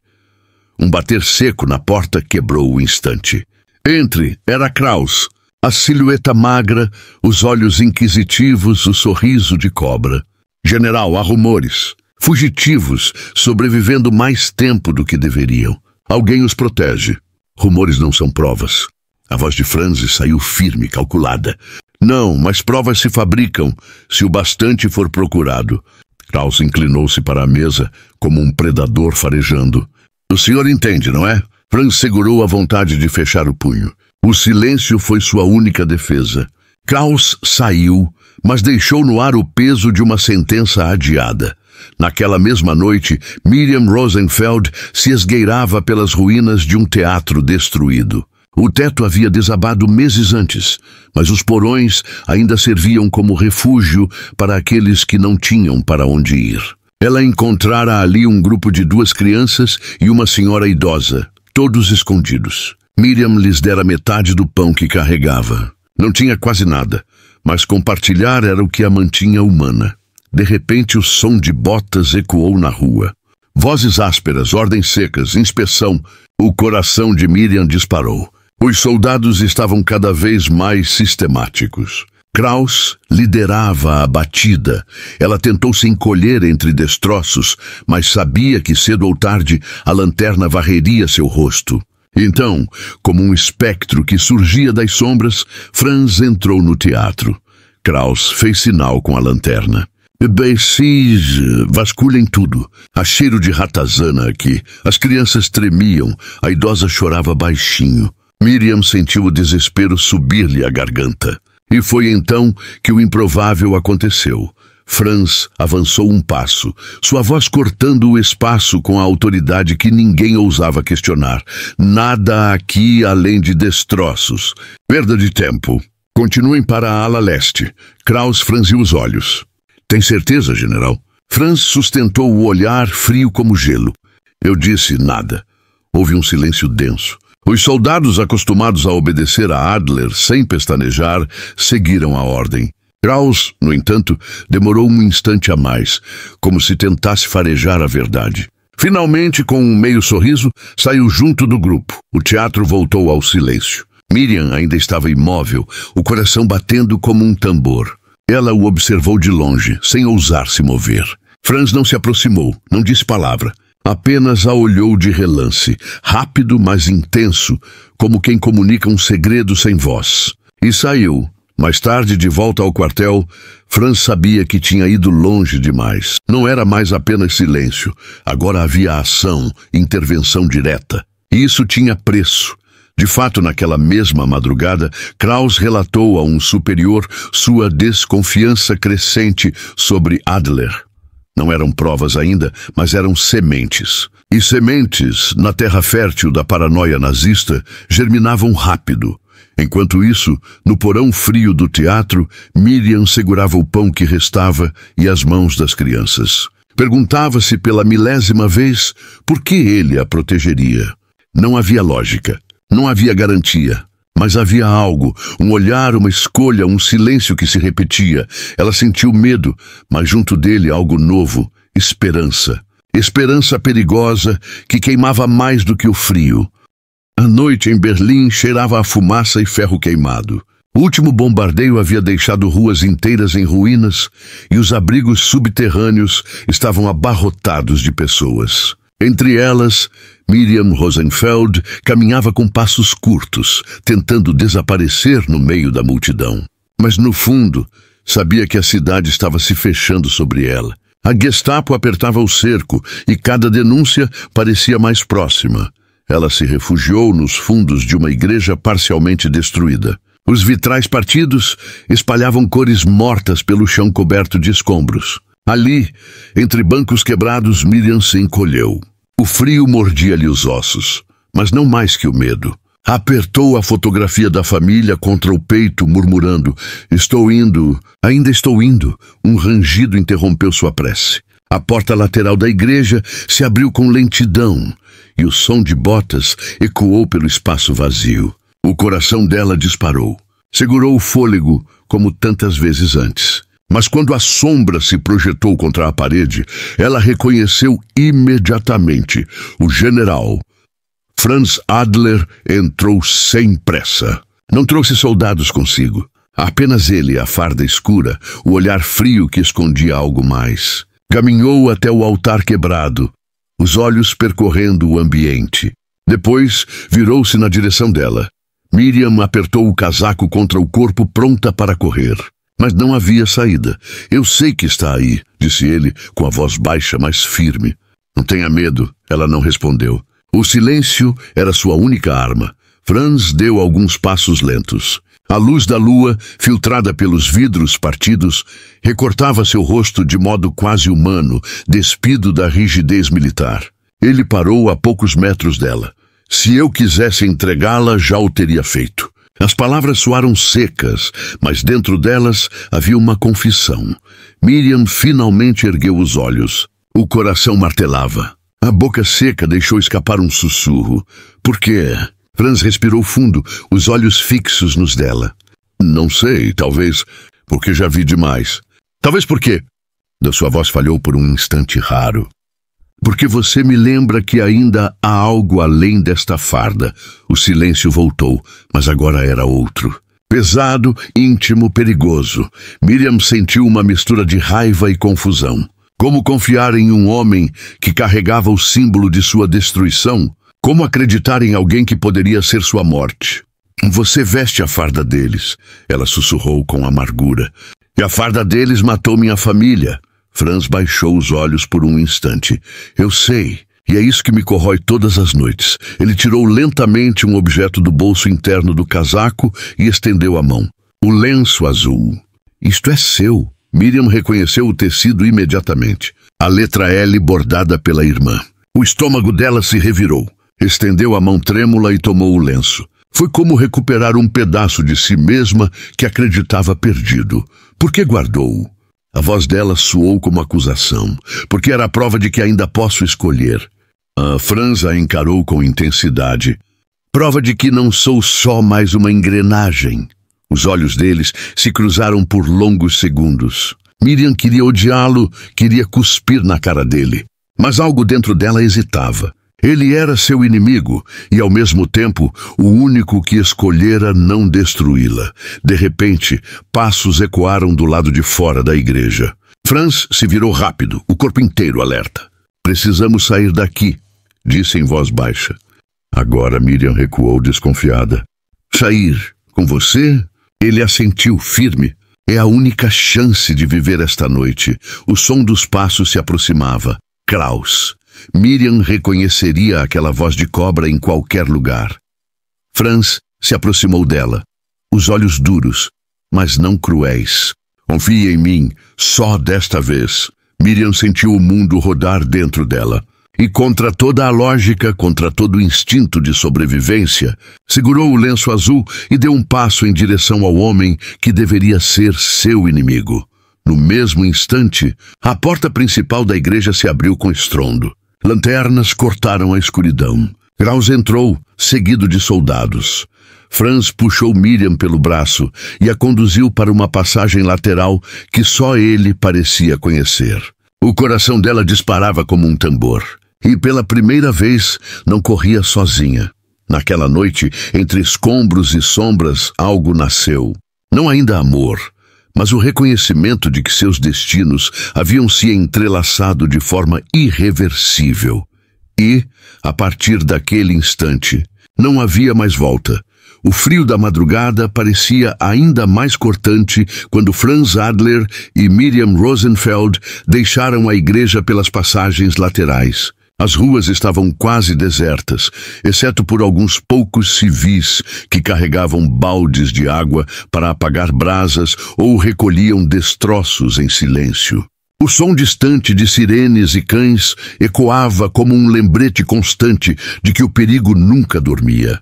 Um bater seco na porta quebrou o instante. Entre, era Kraus, a silhueta magra, os olhos inquisitivos, o sorriso de cobra. "General, há rumores. Fugitivos, sobrevivendo mais tempo do que deveriam. Alguém os protege." "Rumores não são provas." A voz de Franz saiu firme, calculada. "Não, mas provas se fabricam, se o bastante for procurado." Kraus inclinou-se para a mesa, como um predador farejando. "O senhor entende, não é?" Franz segurou a vontade de fechar o punho. O silêncio foi sua única defesa. Kraus saiu, mas deixou no ar o peso de uma sentença adiada. Naquela mesma noite, Miriam Rosenfeld se esgueirava pelas ruínas de um teatro destruído. O teto havia desabado meses antes, mas os porões ainda serviam como refúgio para aqueles que não tinham para onde ir. Ela encontrara ali um grupo de 2 crianças e uma senhora idosa, todos escondidos. Miriam lhes dera metade do pão que carregava. Não tinha quase nada, mas compartilhar era o que a mantinha humana. De repente, o som de botas ecoou na rua. Vozes ásperas, ordens secas, inspeção. O coração de Miriam disparou. Os soldados estavam cada vez mais sistemáticos. Kraus liderava a batida. Ela tentou se encolher entre destroços, mas sabia que cedo ou tarde a lanterna varreria seu rosto. Então, como um espectro que surgia das sombras, Franz entrou no teatro. Kraus fez sinal com a lanterna. Becis, vasculhem tudo. Há cheiro de ratazana aqui. As crianças tremiam, a idosa chorava baixinho. Miriam sentiu o desespero subir-lhe a garganta. E foi então que o improvável aconteceu. Franz avançou um passo, sua voz cortando o espaço com a autoridade que ninguém ousava questionar. Nada aqui além de destroços. Perda de tempo. Continuem para a ala leste. Kraus franziu os olhos. Tem certeza, general? Franz sustentou o olhar frio como gelo. Eu disse nada. Houve um silêncio denso. Os soldados, acostumados a obedecer a Adler sem pestanejar, seguiram a ordem. Kraus, no entanto, demorou um instante a mais, como se tentasse farejar a verdade. Finalmente, com um meio sorriso, saiu junto do grupo. O teatro voltou ao silêncio. Miriam ainda estava imóvel, o coração batendo como um tambor. Ela o observou de longe, sem ousar se mover. Franz não se aproximou, não disse palavra. Apenas a olhou de relance, rápido, mas intenso, como quem comunica um segredo sem voz. E saiu. Mais tarde, de volta ao quartel, Franz sabia que tinha ido longe demais. Não era mais apenas silêncio. Agora havia ação, intervenção direta. E isso tinha preço. De fato, naquela mesma madrugada, Kraus relatou a um superior sua desconfiança crescente sobre Adler. Não eram provas ainda, mas eram sementes. E sementes, na terra fértil da paranoia nazista, germinavam rápido. Enquanto isso, no porão frio do teatro, Miriam segurava o pão que restava e as mãos das crianças. Perguntava-se pela milésima vez por que ele a protegeria. Não havia lógica, não havia garantia. Mas havia algo, um olhar, uma escolha, um silêncio que se repetia. Ela sentiu medo, mas junto dele algo novo, esperança. Esperança perigosa que queimava mais do que o frio. A noite em Berlim cheirava a fumaça e ferro queimado. O último bombardeio havia deixado ruas inteiras em ruínas e os abrigos subterrâneos estavam abarrotados de pessoas. Entre elas, Miriam Rosenfeld caminhava com passos curtos, tentando desaparecer no meio da multidão. Mas no fundo, sabia que a cidade estava se fechando sobre ela. A Gestapo apertava o cerco e cada denúncia parecia mais próxima. Ela se refugiou nos fundos de uma igreja parcialmente destruída. Os vitrais partidos espalhavam cores mortas pelo chão coberto de escombros. Ali, entre bancos quebrados, Miriam se encolheu. O frio mordia-lhe os ossos, mas não mais que o medo. Apertou a fotografia da família contra o peito, murmurando: "Estou indo, ainda estou indo." Um rangido interrompeu sua prece. A porta lateral da igreja se abriu com lentidão, e o som de botas ecoou pelo espaço vazio. O coração dela disparou. Segurou o fôlego, como tantas vezes antes. Mas quando a sombra se projetou contra a parede, ela reconheceu imediatamente o general. Franz Adler entrou sem pressa. Não trouxe soldados consigo. Apenas ele, a farda escura, o olhar frio que escondia algo mais. Caminhou até o altar quebrado, os olhos percorrendo o ambiente. Depois, virou-se na direção dela. Miriam apertou o casaco contra o corpo, pronta para correr. Mas não havia saída. "Eu sei que está aí", disse ele, com a voz baixa, mas firme. "Não tenha medo", ela não respondeu. O silêncio era sua única arma. Franz deu alguns passos lentos. A luz da lua, filtrada pelos vidros partidos, recortava seu rosto de modo quase humano, despido da rigidez militar. Ele parou a poucos metros dela. Se eu quisesse entregá-la, já o teria feito. As palavras soaram secas, mas dentro delas havia uma confissão. Miriam finalmente ergueu os olhos. O coração martelava. A boca seca deixou escapar um sussurro. "Por quê?" Franz respirou fundo, os olhos fixos nos dela. "Não sei, talvez porque já vi demais." "Talvez porque..." Da sua voz falhou por um instante raro. "Porque você me lembra que ainda há algo além desta farda." O silêncio voltou, mas agora era outro. Pesado, íntimo, perigoso. Miriam sentiu uma mistura de raiva e confusão. Como confiar em um homem que carregava o símbolo de sua destruição? Como acreditar em alguém que poderia ser sua morte? "Você veste a farda deles", ela sussurrou com amargura. "E a farda deles matou minha família." Franz baixou os olhos por um instante. Eu sei, e é isso que me corrói todas as noites. Ele tirou lentamente um objeto do bolso interno do casaco e estendeu a mão. O lenço azul. Isto é seu. Miriam reconheceu o tecido imediatamente. A letra L bordada pela irmã. O estômago dela se revirou. Estendeu a mão trêmula e tomou o lenço. Foi como recuperar um pedaço de si mesma que acreditava perdido. Por que guardou-o? A voz dela soou como acusação, porque era a prova de que ainda posso escolher. Franz a encarou com intensidade. Prova de que não sou só mais uma engrenagem. Os olhos deles se cruzaram por longos segundos. Miriam queria odiá-lo, queria cuspir na cara dele. Mas algo dentro dela hesitava. Ele era seu inimigo e, ao mesmo tempo, o único que escolhera não destruí-la. De repente, passos ecoaram do lado de fora da igreja. Franz se virou rápido, o corpo inteiro alerta. Precisamos sair daqui, disse em voz baixa. Agora Miriam recuou desconfiada. Sair com você? Ele assentiu firme. É a única chance de viver esta noite. O som dos passos se aproximava. Kraus. Miriam reconheceria aquela voz de cobra em qualquer lugar. Franz se aproximou dela, os olhos duros, mas não cruéis. Confie em mim, só desta vez. Miriam sentiu o mundo rodar dentro dela. E contra toda a lógica, contra todo o instinto de sobrevivência, segurou o lenço azul e deu um passo em direção ao homem que deveria ser seu inimigo. No mesmo instante, a porta principal da igreja se abriu com estrondo. Lanternas cortaram a escuridão. Kraus entrou, seguido de soldados. Franz puxou Miriam pelo braço e a conduziu para uma passagem lateral que só ele parecia conhecer. O coração dela disparava como um tambor. E pela primeira vez não corria sozinha. Naquela noite, entre escombros e sombras, algo nasceu. Não ainda amor, mas o reconhecimento de que seus destinos haviam se entrelaçado de forma irreversível. E, a partir daquele instante, não havia mais volta. O frio da madrugada parecia ainda mais cortante quando Franz Adler e Miriam Rosenfeld deixaram a igreja pelas passagens laterais. As ruas estavam quase desertas, exceto por alguns poucos civis que carregavam baldes de água para apagar brasas ou recolhiam destroços em silêncio. O som distante de sirenes e cães ecoava como um lembrete constante de que o perigo nunca dormia.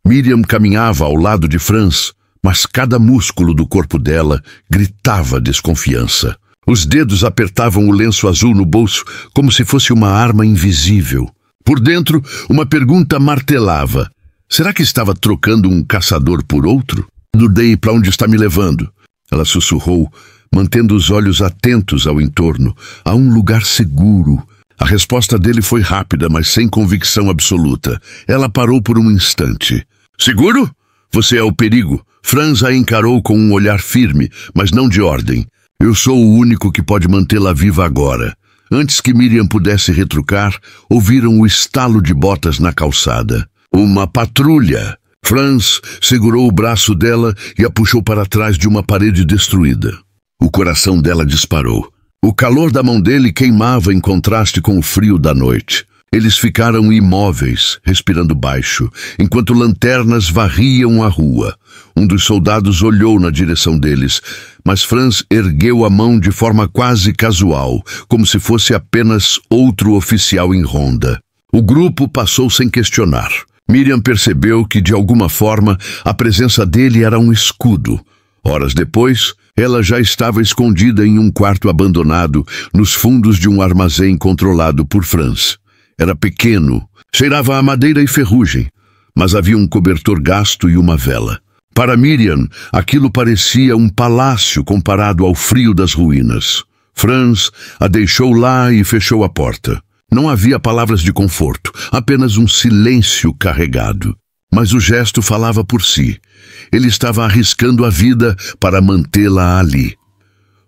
Miriam caminhava ao lado de Franz, mas cada músculo do corpo dela gritava desconfiança. Os dedos apertavam o lenço azul no bolso como se fosse uma arma invisível. Por dentro, uma pergunta martelava. Será que estava trocando um caçador por outro? Dudei para onde está me levando. Ela sussurrou, mantendo os olhos atentos ao entorno, a um lugar seguro. A resposta dele foi rápida, mas sem convicção absoluta. Ela parou por um instante. Seguro? Você é o perigo. Franz a encarou com um olhar firme, mas não de ordem. Eu sou o único que pode mantê-la viva agora. Antes que Miriam pudesse retrucar, ouviram o estalo de botas na calçada. Uma patrulha! Franz segurou o braço dela e a puxou para trás de uma parede destruída. O coração dela disparou. O calor da mão dele queimava em contraste com o frio da noite. Eles ficaram imóveis, respirando baixo, enquanto lanternas varriam a rua. Um dos soldados olhou na direção deles, mas Franz ergueu a mão de forma quase casual, como se fosse apenas outro oficial em ronda. O grupo passou sem questionar. Miriam percebeu que, de alguma forma, a presença dele era um escudo. Horas depois, ela já estava escondida em um quarto abandonado, nos fundos de um armazém controlado por Franz. Era pequeno, cheirava a madeira e ferrugem, mas havia um cobertor gasto e uma vela. Para Miriam, aquilo parecia um palácio comparado ao frio das ruínas. Franz a deixou lá e fechou a porta. Não havia palavras de conforto, apenas um silêncio carregado. Mas o gesto falava por si. Ele estava arriscando a vida para mantê-la ali.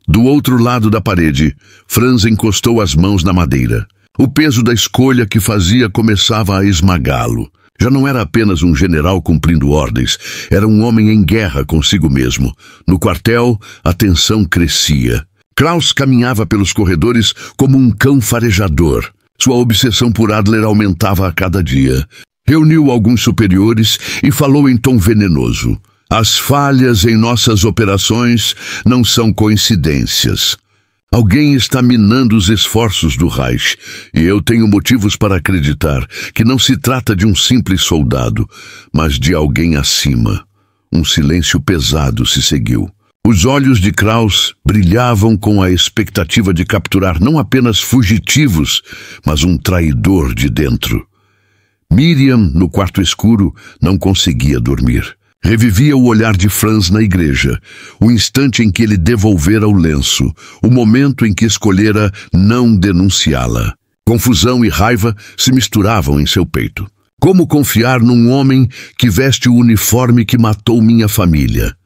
Do outro lado da parede, Franz encostou as mãos na madeira. O peso da escolha que fazia começava a esmagá-lo. Já não era apenas um general cumprindo ordens, era um homem em guerra consigo mesmo. No quartel, a tensão crescia. Kraus caminhava pelos corredores como um cão farejador. Sua obsessão por Adler aumentava a cada dia. Reuniu alguns superiores e falou em tom venenoso. As falhas em nossas operações não são coincidências. Alguém está minando os esforços do Reich, e eu tenho motivos para acreditar que não se trata de um simples soldado, mas de alguém acima. Um silêncio pesado se seguiu. Os olhos de Kraus brilhavam com a expectativa de capturar não apenas fugitivos, mas um traidor de dentro. Miriam, no quarto escuro, não conseguia dormir. Revivia o olhar de Franz na igreja, o instante em que ele devolvera o lenço, o momento em que escolhera não denunciá-la. Confusão e raiva se misturavam em seu peito. Como confiar num homem que veste o uniforme que matou minha família?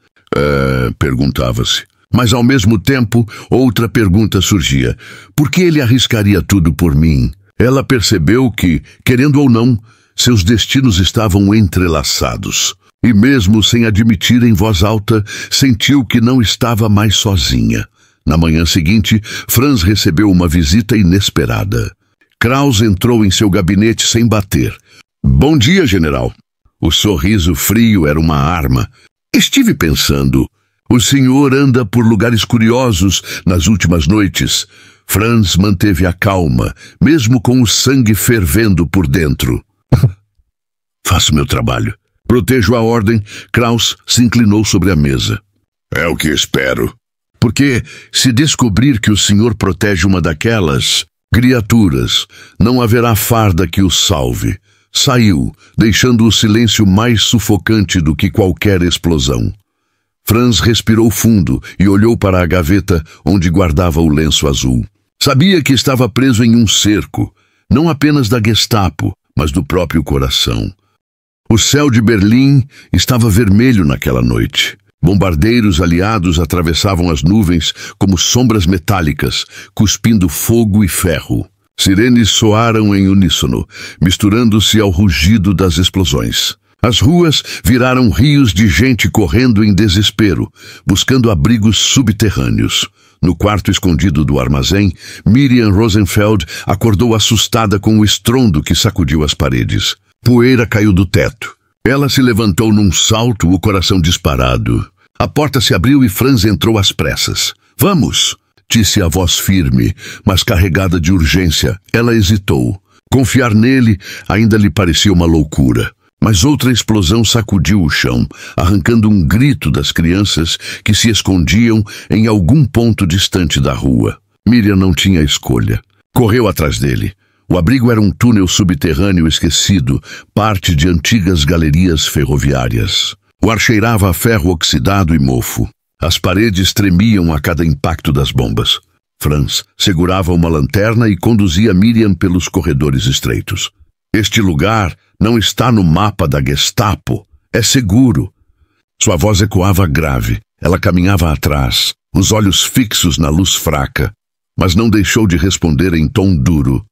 Perguntava-se. Mas ao mesmo tempo, outra pergunta surgia. Por que ele arriscaria tudo por mim? Ela percebeu que, querendo ou não, seus destinos estavam entrelaçados. E mesmo sem admitir em voz alta, sentiu que não estava mais sozinha. Na manhã seguinte, Franz recebeu uma visita inesperada. Kraus entrou em seu gabinete sem bater. Bom dia, general. O sorriso frio era uma arma. Estive pensando. O senhor anda por lugares curiosos nas últimas noites. Franz manteve a calma, mesmo com o sangue fervendo por dentro. Faço meu trabalho. Protejo a ordem. Kraus se inclinou sobre a mesa. É o que espero. Porque, se descobrir que o senhor protege uma daquelas criaturas, não haverá farda que o salve. Saiu, deixando o silêncio mais sufocante do que qualquer explosão. Franz respirou fundo e olhou para a gaveta onde guardava o lenço azul. Sabia que estava preso em um cerco, não apenas da Gestapo, mas do próprio coração. O céu de Berlim estava vermelho naquela noite. Bombardeiros aliados atravessavam as nuvens como sombras metálicas, cuspindo fogo e ferro. Sirenes soaram em uníssono, misturando-se ao rugido das explosões. As ruas viraram rios de gente correndo em desespero, buscando abrigos subterrâneos. No quarto escondido do armazém, Miriam Rosenfeld acordou assustada com o estrondo que sacudiu as paredes. Poeira caiu do teto. Ela se levantou num salto, o coração disparado. A porta se abriu e Franz entrou às pressas. Vamos! Disse a voz firme, mas carregada de urgência. Ela hesitou. Confiar nele ainda lhe parecia uma loucura. Mas outra explosão sacudiu o chão, arrancando um grito das crianças que se escondiam em algum ponto distante da rua. Miriam não tinha escolha. Correu atrás dele. O abrigo era um túnel subterrâneo esquecido, parte de antigas galerias ferroviárias. O ar cheirava a ferro oxidado e mofo. As paredes tremiam a cada impacto das bombas. Franz segurava uma lanterna e conduzia Miriam pelos corredores estreitos. Este lugar não está no mapa da Gestapo. É seguro. Sua voz ecoava grave. Ela caminhava atrás, os olhos fixos na luz fraca, mas não deixou de responder em tom duro.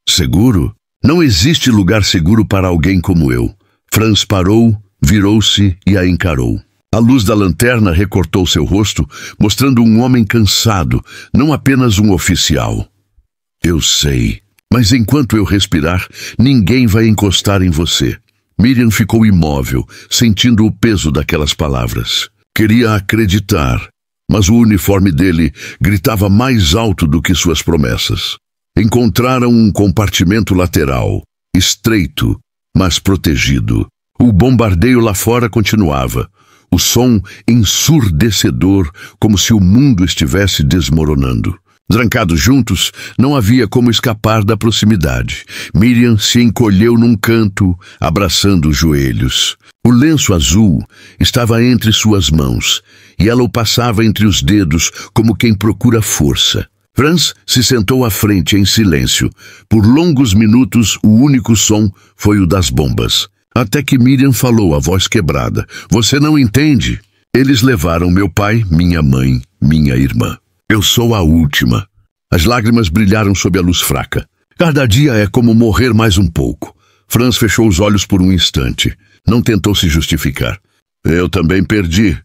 Seguro? Não existe lugar seguro para alguém como eu. Franz parou, virou-se e a encarou. A luz da lanterna recortou seu rosto, mostrando um homem cansado, não apenas um oficial. Eu sei, mas enquanto eu respirar, ninguém vai encostar em você. Miriam ficou imóvel, sentindo o peso daquelas palavras. Queria acreditar, mas o uniforme dele gritava mais alto do que suas promessas. Encontraram um compartimento lateral, estreito, mas protegido. O bombardeio lá fora continuava. O som ensurdecedor, como se o mundo estivesse desmoronando. Trancados juntos, não havia como escapar da proximidade. Miriam se encolheu num canto, abraçando os joelhos. O lenço azul estava entre suas mãos, e ela o passava entre os dedos como quem procura força. Franz se sentou à frente em silêncio. Por longos minutos, o único som foi o das bombas. Até que Miriam falou, a voz quebrada. Você não entende? Eles levaram meu pai, minha mãe, minha irmã. Eu sou a última. As lágrimas brilharam sob a luz fraca. Cada dia é como morrer mais um pouco. Franz fechou os olhos por um instante. Não tentou se justificar. Eu também perdi.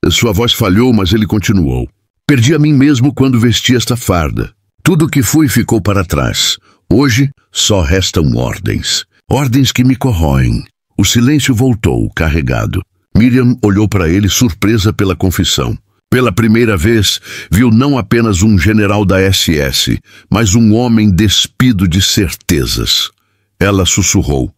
Sua voz falhou, mas ele continuou. Perdi a mim mesmo quando vesti esta farda. Tudo o que fui ficou para trás. Hoje só restam ordens. Ordens que me corroem. O silêncio voltou, carregado. Miriam olhou para ele surpresa pela confissão. Pela primeira vez, viu não apenas um general da SS, mas um homem despido de certezas. Ela sussurrou.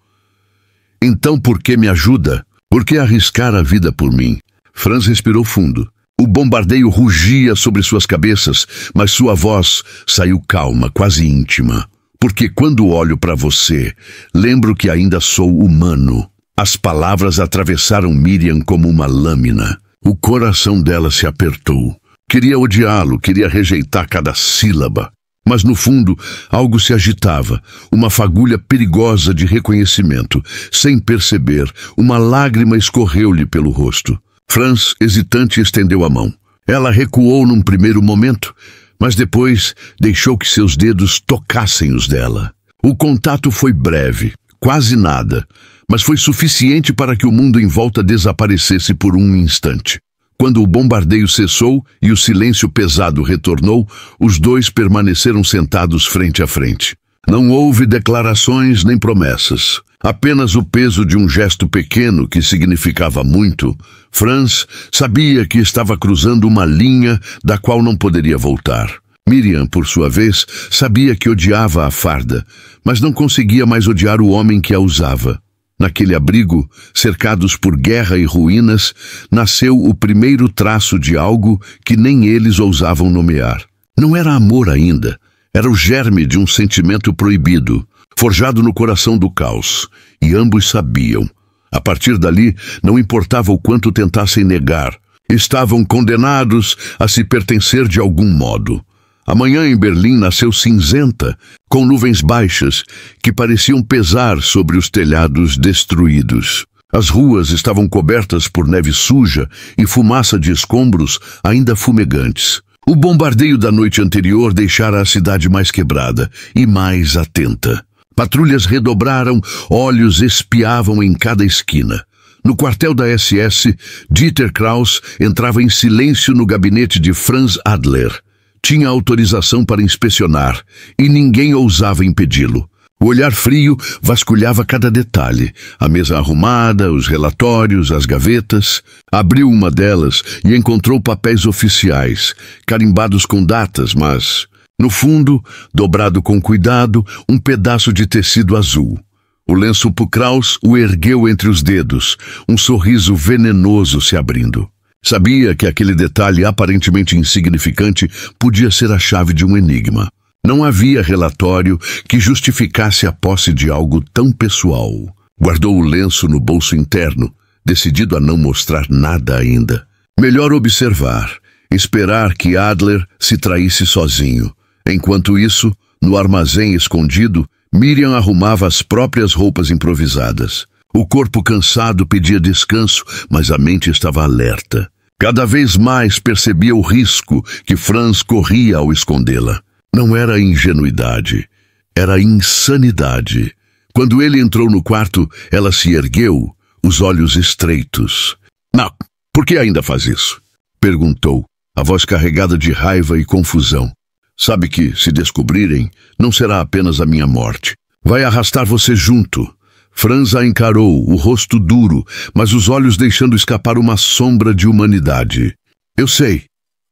Então por que me ajuda? Por que arriscar a vida por mim? Franz respirou fundo. O bombardeio rugia sobre suas cabeças, mas sua voz saiu calma, quase íntima. Porque quando olho para você, lembro que ainda sou humano. As palavras atravessaram Miriam como uma lâmina. O coração dela se apertou. Queria odiá-lo, queria rejeitar cada sílaba. Mas no fundo, algo se agitava, uma fagulha perigosa de reconhecimento. Sem perceber, uma lágrima escorreu-lhe pelo rosto. Franz, hesitante, estendeu a mão. Ela recuou num primeiro momento, mas depois deixou que seus dedos tocassem os dela. O contato foi breve, quase nada, mas foi suficiente para que o mundo em volta desaparecesse por um instante. Quando o bombardeio cessou e o silêncio pesado retornou, os dois permaneceram sentados frente a frente. Não houve declarações nem promessas. Apenas o peso de um gesto pequeno que significava muito. Franz sabia que estava cruzando uma linha da qual não poderia voltar. Miriam, por sua vez, sabia que odiava a farda, mas não conseguia mais odiar o homem que a usava. Naquele abrigo, cercados por guerra e ruínas, nasceu o primeiro traço de algo que nem eles ousavam nomear. Não era amor ainda, era o germe de um sentimento proibido, forjado no coração do caos, e ambos sabiam. A partir dali, não importava o quanto tentassem negar, estavam condenados a se pertencer de algum modo. A manhã em Berlim nasceu cinzenta, com nuvens baixas que pareciam pesar sobre os telhados destruídos. As ruas estavam cobertas por neve suja e fumaça de escombros ainda fumegantes. O bombardeio da noite anterior deixara a cidade mais quebrada e mais atenta. Patrulhas redobraram, olhos espiavam em cada esquina. No quartel da SS, Dieter Kraus entrava em silêncio no gabinete de Franz Adler. Tinha autorização para inspecionar, e ninguém ousava impedi-lo. O olhar frio vasculhava cada detalhe, a mesa arrumada, os relatórios, as gavetas. Abriu uma delas e encontrou papéis oficiais, carimbados com datas, mas, no fundo, dobrado com cuidado, um pedaço de tecido azul. O lenço por Kraus o ergueu entre os dedos, um sorriso venenoso se abrindo. Sabia que aquele detalhe aparentemente insignificante podia ser a chave de um enigma. Não havia relatório que justificasse a posse de algo tão pessoal. Guardou o lenço no bolso interno, decidido a não mostrar nada ainda. Melhor observar, esperar que Adler se traísse sozinho. Enquanto isso, no armazém escondido, Miriam arrumava as próprias roupas improvisadas. O corpo cansado pedia descanso, mas a mente estava alerta. Cada vez mais percebia o risco que Franz corria ao escondê-la. Não era ingenuidade, era insanidade. Quando ele entrou no quarto, ela se ergueu, os olhos estreitos. "Não, por que ainda faz isso?" perguntou, a voz carregada de raiva e confusão. "Sabe que, se descobrirem, não será apenas a minha morte. Vai arrastar você junto." Franz a encarou, o rosto duro, mas os olhos deixando escapar uma sombra de humanidade. "Eu sei."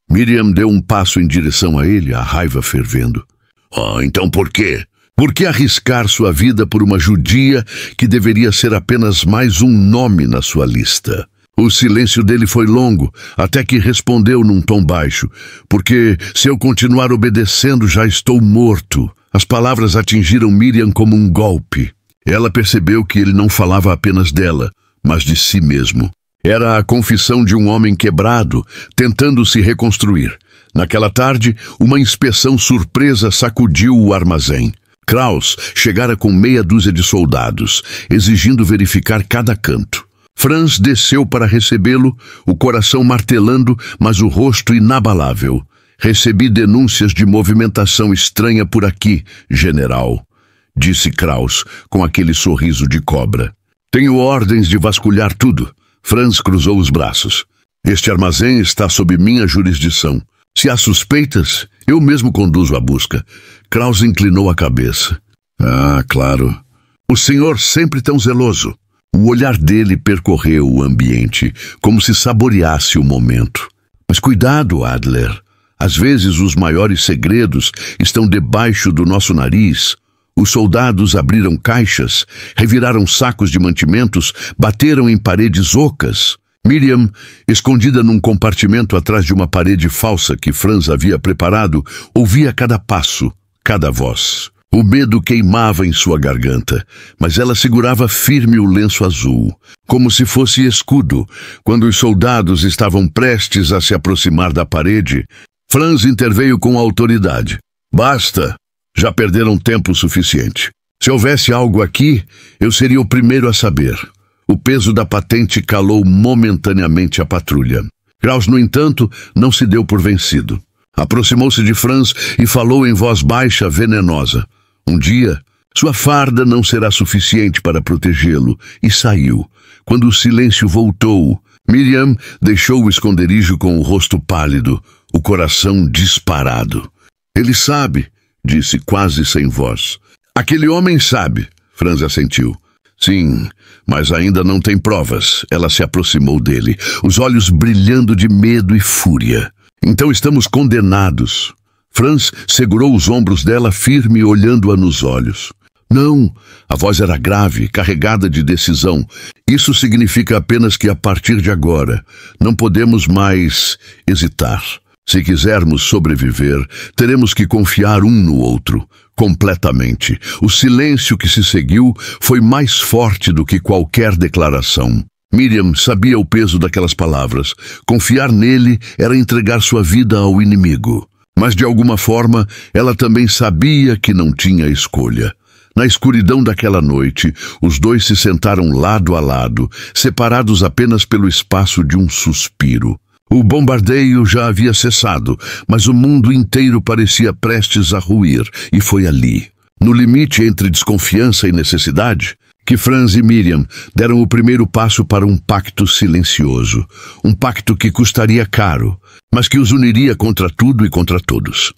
Miriam deu um passo em direção a ele, a raiva fervendo. Então por quê? Por que arriscar sua vida por uma judia que deveria ser apenas mais um nome na sua lista?" O silêncio dele foi longo, até que respondeu num tom baixo. "Porque se eu continuar obedecendo, já estou morto." As palavras atingiram Miriam como um golpe. Ela percebeu que ele não falava apenas dela, mas de si mesmo. Era a confissão de um homem quebrado, tentando se reconstruir. Naquela tarde, uma inspeção surpresa sacudiu o armazém. Kraus chegara com meia dúzia de soldados, exigindo verificar cada canto. Franz desceu para recebê-lo, o coração martelando, mas o rosto inabalável. "Recebi denúncias de movimentação estranha por aqui, general", disse Kraus, com aquele sorriso de cobra. "Tenho ordens de vasculhar tudo." Franz cruzou os braços. "Este armazém está sob minha jurisdição. Se há suspeitas, eu mesmo conduzo a busca. Kraus inclinou a cabeça. Ah, claro. O senhor sempre tão zeloso. O olhar dele percorreu o ambiente, como se saboreasse o momento. Mas cuidado, Adler. Às vezes os maiores segredos estão debaixo do nosso nariz. Os soldados abriram caixas, reviraram sacos de mantimentos, bateram em paredes ocas. Miriam, escondida num compartimento atrás de uma parede falsa que Franz havia preparado, ouvia cada passo, cada voz. O medo queimava em sua garganta, mas ela segurava firme o lenço azul, como se fosse escudo. Quando os soldados estavam prestes a se aproximar da parede, Franz interveio com autoridade. Basta! Já perderam tempo suficiente. Se houvesse algo aqui, eu seria o primeiro a saber. O peso da patente calou momentaneamente a patrulha. Kraus, no entanto, não se deu por vencido. Aproximou-se de Franz e falou em voz baixa, venenosa. Um dia, sua farda não será suficiente para protegê-lo, e saiu. Quando o silêncio voltou, Miriam deixou o esconderijo com o rosto pálido, o coração disparado. Ele sabe, disse quase sem voz. Aquele homem sabe, Franz assentiu. Sim, mas ainda não tem provas. Ela se aproximou dele, os olhos brilhando de medo e fúria. Então estamos condenados. Franz segurou os ombros dela firme, olhando-a nos olhos. Não, a voz era grave, carregada de decisão. Isso significa apenas que a partir de agora não podemos mais hesitar. Se quisermos sobreviver, teremos que confiar um no outro, completamente. O silêncio que se seguiu foi mais forte do que qualquer declaração. Miriam sabia o peso daquelas palavras. Confiar nele era entregar sua vida ao inimigo. Mas, de alguma forma, ela também sabia que não tinha escolha. Na escuridão daquela noite, os dois se sentaram lado a lado, separados apenas pelo espaço de um suspiro. O bombardeio já havia cessado, mas o mundo inteiro parecia prestes a ruir, e foi ali, no limite entre desconfiança e necessidade, que Franz e Miriam deram o primeiro passo para um pacto silencioso, um pacto que custaria caro, mas que os uniria contra tudo e contra todos.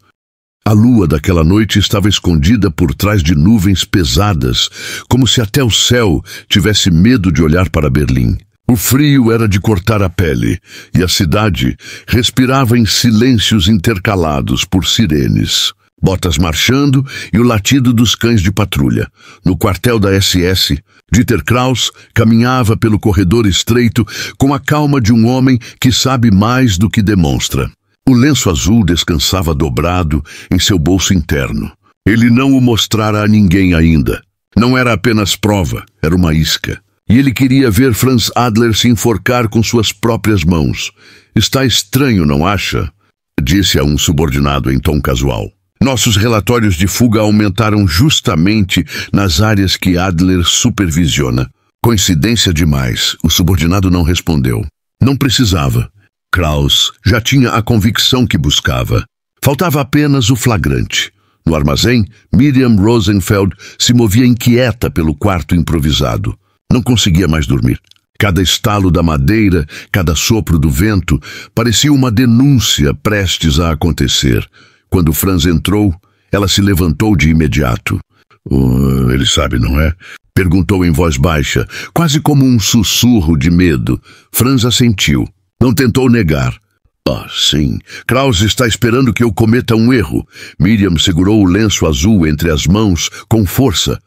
A lua daquela noite estava escondida por trás de nuvens pesadas, como se até o céu tivesse medo de olhar para Berlim. O frio era de cortar a pele, e a cidade respirava em silêncios intercalados por sirenes. Botas marchando e o latido dos cães de patrulha. No quartel da SS, Dieter Kraus caminhava pelo corredor estreito com a calma de um homem que sabe mais do que demonstra. O lenço azul descansava dobrado em seu bolso interno. Ele não o mostrara a ninguém ainda. Não era apenas prova, era uma isca. E ele queria ver Franz Adler se enforcar com suas próprias mãos. Está estranho, não acha? Disse a um subordinado em tom casual. Nossos relatórios de fuga aumentaram justamente nas áreas que Adler supervisiona. Coincidência demais, o subordinado não respondeu. Não precisava. Kraus já tinha a convicção que buscava. Faltava apenas o flagrante. No armazém, Miriam Rosenfeld se movia inquieta pelo quarto improvisado. Não conseguia mais dormir. Cada estalo da madeira, cada sopro do vento, parecia uma denúncia prestes a acontecer. Quando Franz entrou, ela se levantou de imediato. Ele sabe, não é? Perguntou em voz baixa, quase como um sussurro de medo. Franz assentiu. Não tentou negar. Sim. Kraus está esperando que eu cometa um erro. Miriam segurou o lenço azul entre as mãos com força.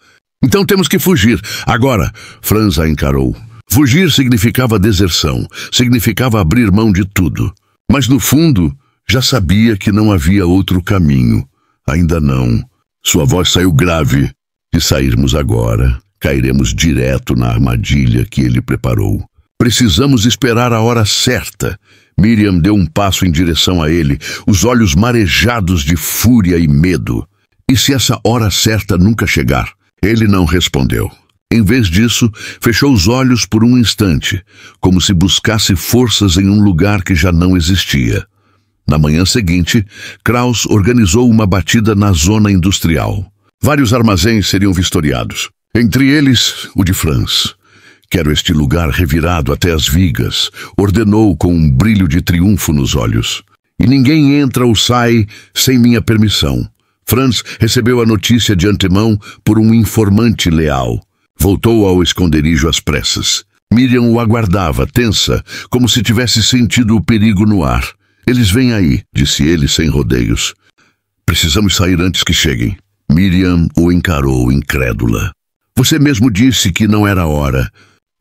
Então temos que fugir. Agora, Franz a encarou. Fugir significava deserção, significava abrir mão de tudo. Mas no fundo, já sabia que não havia outro caminho. Ainda não. Sua voz saiu grave. Se sairmos agora, cairemos direto na armadilha que ele preparou. Precisamos esperar a hora certa. Miriam deu um passo em direção a ele, os olhos marejados de fúria e medo. E se essa hora certa nunca chegar? Ele não respondeu. Em vez disso, fechou os olhos por um instante, como se buscasse forças em um lugar que já não existia. Na manhã seguinte, Kraus organizou uma batida na zona industrial. Vários armazéns seriam vistoriados. Entre eles, o de Franz. Quero este lugar revirado até as vigas, ordenou com um brilho de triunfo nos olhos. e ninguém entra ou sai sem minha permissão. Franz recebeu a notícia de antemão por um informante leal. Voltou ao esconderijo às pressas. Miriam o aguardava, tensa, como se tivesse sentido o perigo no ar. Eles vêm aí, disse ele sem rodeios. Precisamos sair antes que cheguem. Miriam o encarou, incrédula. Você mesmo disse que não era hora.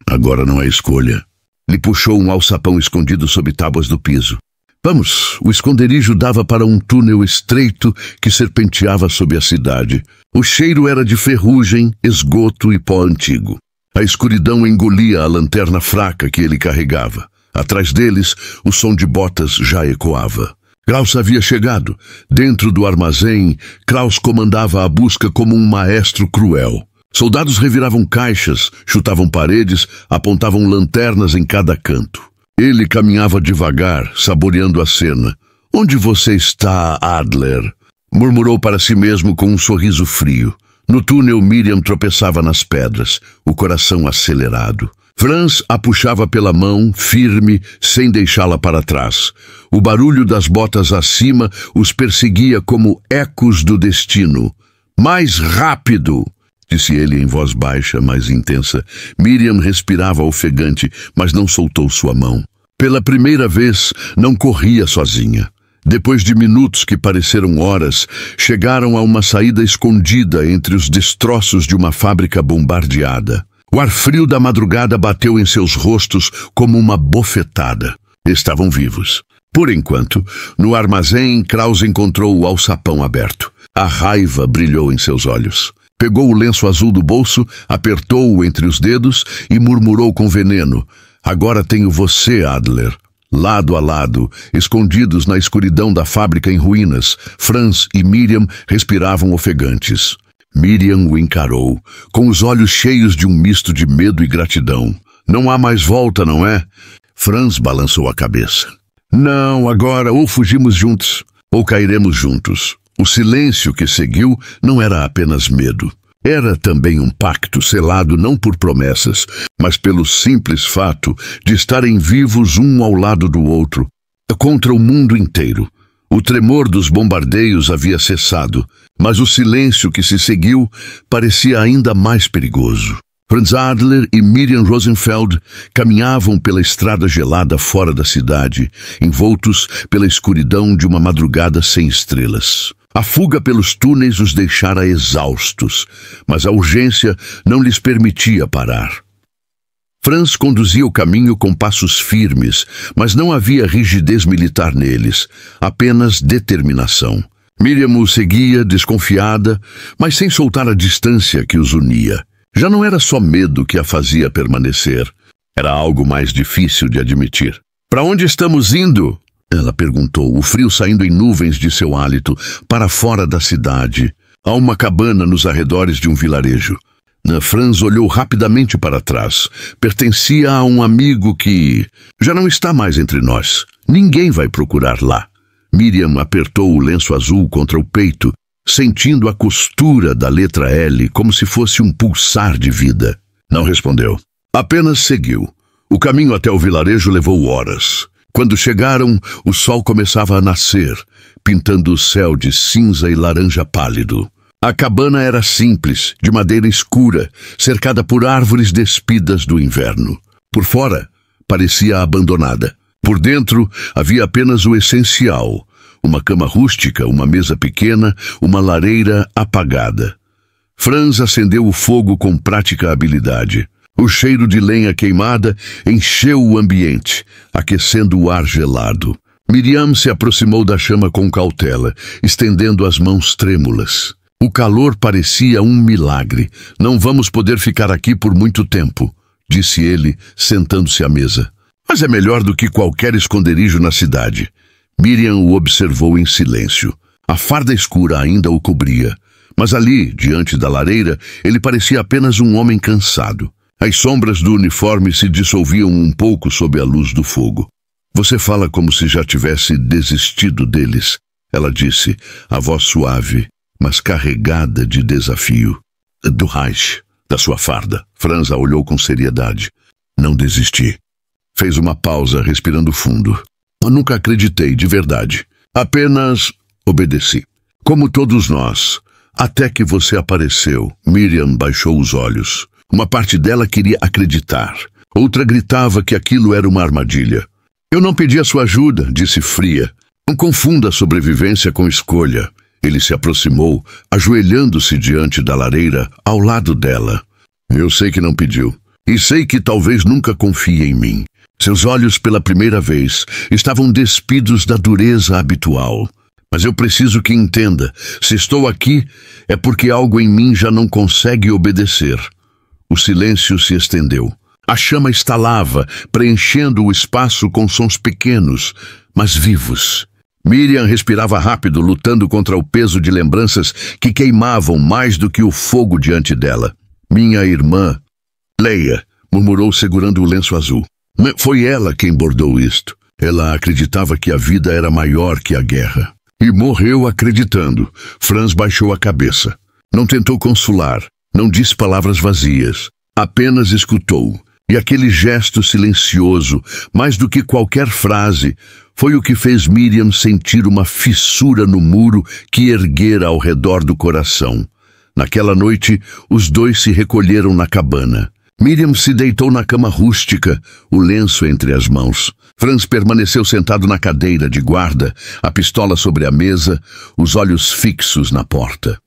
Agora não é escolha. Lhe puxou um alçapão escondido sob tábuas do piso. Vamos, o esconderijo dava para um túnel estreito que serpenteava sob a cidade. O cheiro era de ferrugem, esgoto e pó antigo. A escuridão engolia a lanterna fraca que ele carregava. Atrás deles, o som de botas já ecoava. Kraus havia chegado. Dentro do armazém, Kraus comandava a busca como um maestro cruel. Soldados reviravam caixas, chutavam paredes, apontavam lanternas em cada canto. Ele caminhava devagar, saboreando a cena. Onde você está, Adler? Murmurou para si mesmo com um sorriso frio. No túnel, Miriam tropeçava nas pedras, o coração acelerado. Franz a puxava pela mão, firme, sem deixá-la para trás. O barulho das botas acima os perseguia como ecos do destino. Mais rápido! Disse ele em voz baixa, mais intensa. Miriam respirava ofegante, mas não soltou sua mão. Pela primeira vez, não corria sozinha. Depois de minutos que pareceram horas, chegaram a uma saída escondida entre os destroços de uma fábrica bombardeada. O ar frio da madrugada bateu em seus rostos como uma bofetada. Estavam vivos. Por enquanto, no armazém, Kraus encontrou o alçapão aberto. A raiva brilhou em seus olhos. Pegou o lenço azul do bolso, apertou-o entre os dedos e murmurou com veneno. Agora tenho você, Adler. Lado a lado, escondidos na escuridão da fábrica em ruínas, Franz e Miriam respiravam ofegantes. Miriam o encarou, com os olhos cheios de um misto de medo e gratidão. Não há mais volta, não é? Franz balançou a cabeça. Não, agora ou fugimos juntos, ou cairemos juntos. O silêncio que seguiu não era apenas medo. Era também um pacto selado não por promessas, mas pelo simples fato de estarem vivos um ao lado do outro, contra o mundo inteiro. O tremor dos bombardeios havia cessado, mas o silêncio que se seguiu parecia ainda mais perigoso. Franz Adler e Miriam Rosenfeld caminhavam pela estrada gelada fora da cidade, envoltos pela escuridão de uma madrugada sem estrelas. A fuga pelos túneis os deixara exaustos, mas a urgência não lhes permitia parar. Franz conduzia o caminho com passos firmes, mas não havia rigidez militar neles, apenas determinação. Miriam o seguia, desconfiada, mas sem soltar a distância que os unia. Já não era só medo que a fazia permanecer. Era algo mais difícil de admitir. "Para onde estamos indo?" Ela perguntou, o frio saindo em nuvens de seu hálito, para fora da cidade. Há uma cabana nos arredores de um vilarejo. Franz olhou rapidamente para trás. Pertencia a um amigo que já não está mais entre nós. Ninguém vai procurar lá. Miriam apertou o lenço azul contra o peito, sentindo a costura da letra L como se fosse um pulsar de vida. Não respondeu. Apenas seguiu. O caminho até o vilarejo levou horas. Quando chegaram, o sol começava a nascer, pintando o céu de cinza e laranja pálido. A cabana era simples, de madeira escura, cercada por árvores despidas do inverno. Por fora, parecia abandonada. Por dentro, havia apenas o essencial: uma cama rústica, uma mesa pequena, uma lareira apagada. Franz acendeu o fogo com prática habilidade. O cheiro de lenha queimada encheu o ambiente, aquecendo o ar gelado. Miriam se aproximou da chama com cautela, estendendo as mãos trêmulas. O calor parecia um milagre. "Não vamos poder ficar aqui por muito tempo", disse ele, sentando-se à mesa. "Mas é melhor do que qualquer esconderijo na cidade." Miriam o observou em silêncio. A farda escura ainda o cobria, mas ali, diante da lareira, ele parecia apenas um homem cansado. As sombras do uniforme se dissolviam um pouco sob a luz do fogo. "Você fala como se já tivesse desistido deles", ela disse, a voz suave, mas carregada de desafio. "Do Reich, da sua farda." Franz a olhou com seriedade. "Não desisti." Fez uma pausa, respirando fundo. "Eu nunca acreditei, de verdade. Apenas obedeci. Como todos nós. Até que você apareceu. Miriam baixou os olhos. Uma parte dela queria acreditar. Outra gritava que aquilo era uma armadilha. Eu não pedi a sua ajuda, disse fria. Não confunda sobrevivência com escolha. Ele se aproximou, ajoelhando-se diante da lareira, ao lado dela. Eu sei que não pediu. E sei que talvez nunca confie em mim. Seus olhos, pela primeira vez, estavam despidos da dureza habitual. Mas eu preciso que entenda, se estou aqui, é porque algo em mim já não consegue obedecer. O silêncio se estendeu. A chama estalava, preenchendo o espaço com sons pequenos, mas vivos. Miriam respirava rápido, lutando contra o peso de lembranças que queimavam mais do que o fogo diante dela. Minha irmã, Leia, murmurou segurando o lenço azul. Foi ela quem bordou isto. Ela acreditava que a vida era maior que a guerra. E morreu acreditando. Franz baixou a cabeça. Não tentou consolar, não disse palavras vazias. Apenas escutou. E aquele gesto silencioso, mais do que qualquer frase, foi o que fez Miriam sentir uma fissura no muro que erguera ao redor do coração. Naquela noite, os dois se recolheram na cabana. Miriam se deitou na cama rústica, o lenço entre as mãos. Franz permaneceu sentado na cadeira de guarda, a pistola sobre a mesa, os olhos fixos na porta.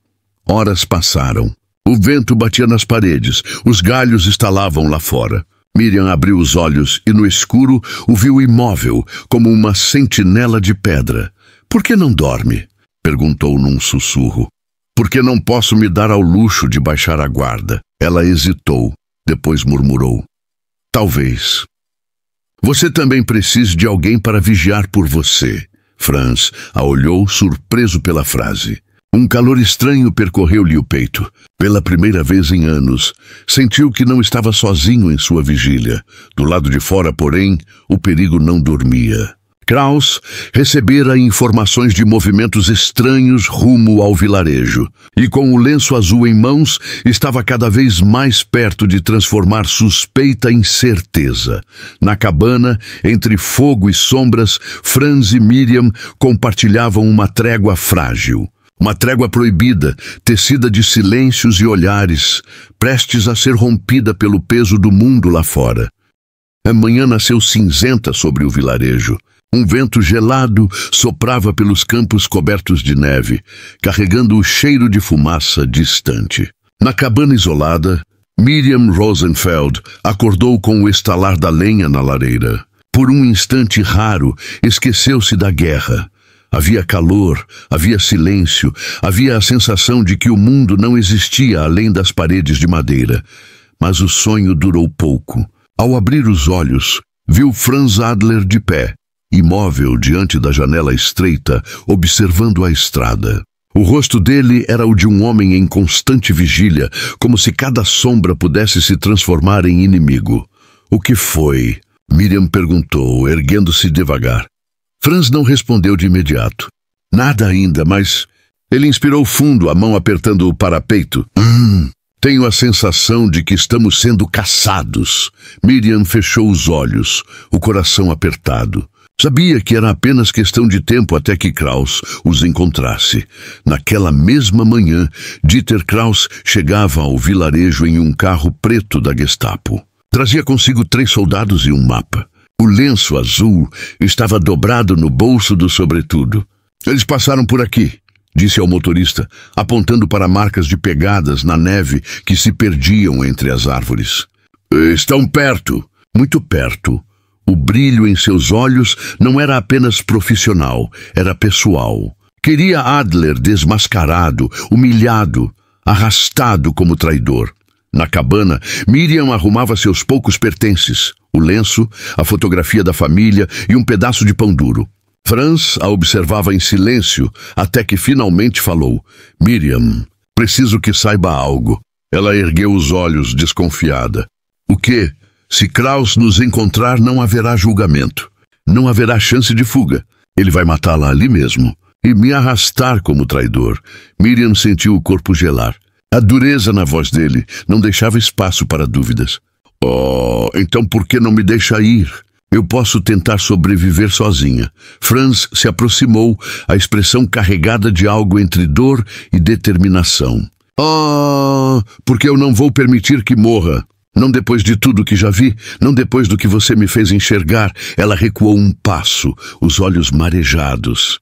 Horas passaram. O vento batia nas paredes, os galhos estalavam lá fora. Miriam abriu os olhos e, no escuro, o viu imóvel, como uma sentinela de pedra. "Por que não dorme?" perguntou num sussurro. "Porque não posso me dar ao luxo de baixar a guarda." Ela hesitou, depois murmurou. "Talvez. Você também precise de alguém para vigiar por você." Franz a olhou, surpreso pela frase. Um calor estranho percorreu-lhe o peito. Pela primeira vez em anos, sentiu que não estava sozinho em sua vigília. Do lado de fora, porém, o perigo não dormia. Kraus recebera informações de movimentos estranhos rumo ao vilarejo, e com o lenço azul em mãos, estava cada vez mais perto de transformar suspeita em certeza. Na cabana, entre fogo e sombras, Franz e Miriam compartilhavam uma trégua frágil. Uma trégua proibida, tecida de silêncios e olhares, prestes a ser rompida pelo peso do mundo lá fora. A manhã nasceu cinzenta sobre o vilarejo. Um vento gelado soprava pelos campos cobertos de neve, carregando o cheiro de fumaça distante. Na cabana isolada, Miriam Rosenfeld acordou com o estalar da lenha na lareira. Por um instante raro, esqueceu-se da guerra. Havia calor, havia silêncio, havia a sensação de que o mundo não existia além das paredes de madeira. Mas o sonho durou pouco. Ao abrir os olhos, viu Franz Adler de pé, imóvel diante da janela estreita, observando a estrada. O rosto dele era o de um homem em constante vigília, como se cada sombra pudesse se transformar em inimigo. "O que foi?" Miriam perguntou, erguendo-se devagar. Franz não respondeu de imediato. "Nada ainda, mas..." Ele inspirou fundo, a mão apertando o parapeito. Tenho a sensação de que estamos sendo caçados." Miriam fechou os olhos, o coração apertado. Sabia que era apenas questão de tempo até que Kraus os encontrasse. Naquela mesma manhã, Dieter Kraus chegava ao vilarejo em um carro preto da Gestapo. Trazia consigo 3 soldados e um mapa. O lenço azul estava dobrado no bolso do sobretudo. "Eles passaram por aqui", disse ao motorista, apontando para marcas de pegadas na neve que se perdiam entre as árvores. "Estão perto." Muito perto. O brilho em seus olhos não era apenas profissional, era pessoal. Queria Adler desmascarado, humilhado, arrastado como traidor. Na cabana, Miriam arrumava seus poucos pertences, o lenço, a fotografia da família e um pedaço de pão duro. Franz a observava em silêncio até que finalmente falou. "Miriam, preciso que saiba algo." Ela ergueu os olhos, desconfiada. "O quê?" "Se Kraus nos encontrar, não haverá julgamento. Não haverá chance de fuga. Ele vai matá-la ali mesmo. E me arrastar como traidor." Miriam sentiu o corpo gelar. A dureza na voz dele não deixava espaço para dúvidas. "Oh, então por que não me deixa ir?" Eu posso tentar sobreviver sozinha. Franz se aproximou, a expressão carregada de algo entre dor e determinação. Porque eu não vou permitir que morra. Não depois de tudo que já vi, não depois do que você me fez enxergar. Ela recuou um passo, os olhos marejados.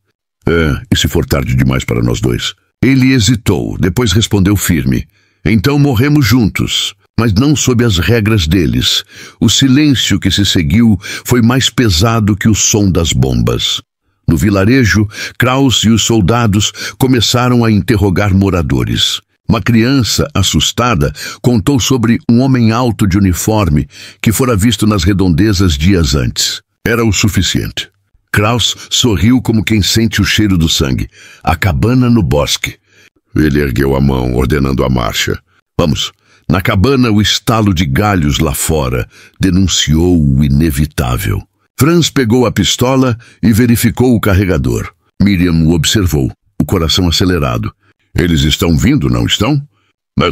E se for tarde demais para nós dois? Ele hesitou, depois respondeu firme. Então morremos juntos, mas não sob as regras deles. O silêncio que se seguiu foi mais pesado que o som das bombas. No vilarejo, Kraus e os soldados começaram a interrogar moradores. Uma criança, assustada, contou sobre um homem alto de uniforme que fora visto nas redondezas dias antes. Era o suficiente. Kraus sorriu como quem sente o cheiro do sangue. A cabana no bosque. Ele ergueu a mão, ordenando a marcha. Vamos. Na cabana, o estalo de galhos lá fora denunciou o inevitável. Franz pegou a pistola e verificou o carregador. Miriam o observou, o coração acelerado. Eles estão vindo, não estão?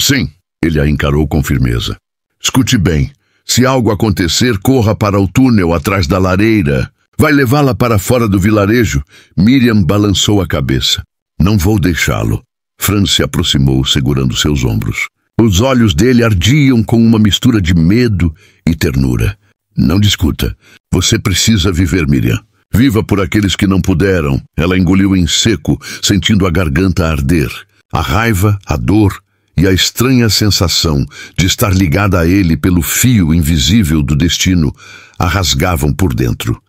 Sim. Ele a encarou com firmeza. Escute bem. Se algo acontecer, corra para o túnel atrás da lareira. Vai levá-la para fora do vilarejo? Miriam balançou a cabeça. Não vou deixá-lo. Franz se aproximou, segurando seus ombros. Os olhos dele ardiam com uma mistura de medo e ternura. Não discuta. Você precisa viver, Miriam. Viva por aqueles que não puderam. Ela engoliu em seco, sentindo a garganta arder. A raiva, a dor e a estranha sensação de estar ligada a ele pelo fio invisível do destino a rasgavam por dentro.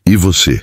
E você?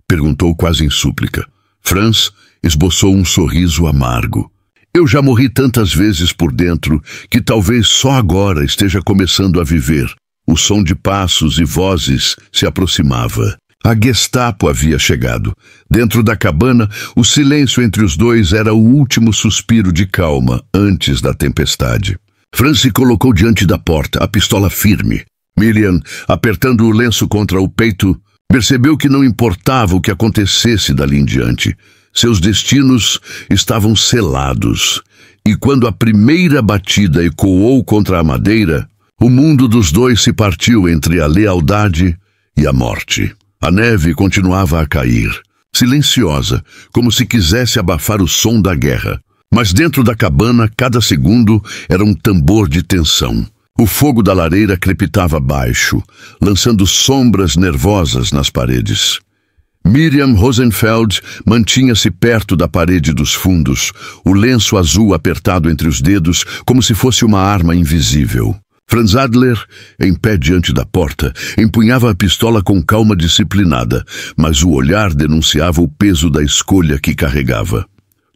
Perguntou quase em súplica. Franz esboçou um sorriso amargo. Eu já morri tantas vezes por dentro que talvez só agora esteja começando a viver. O som de passos e vozes se aproximava. A Gestapo havia chegado. Dentro da cabana, o silêncio entre os dois era o último suspiro de calma antes da tempestade. Franz se colocou diante da porta, a pistola firme. Miriam, apertando o lenço contra o peito, percebeu que não importava o que acontecesse dali em diante. Seus destinos estavam selados. E quando a primeira batida ecoou contra a madeira, o mundo dos dois se partiu entre a lealdade e a morte. A neve continuava a cair, silenciosa, como se quisesse abafar o som da guerra. Mas dentro da cabana, cada segundo era um tambor de tensão. O fogo da lareira crepitava baixo, lançando sombras nervosas nas paredes. Miriam Rosenfeld mantinha-se perto da parede dos fundos, o lenço azul apertado entre os dedos, como se fosse uma arma invisível. Franz Adler, em pé diante da porta, empunhava a pistola com calma disciplinada, mas o olhar denunciava o peso da escolha que carregava.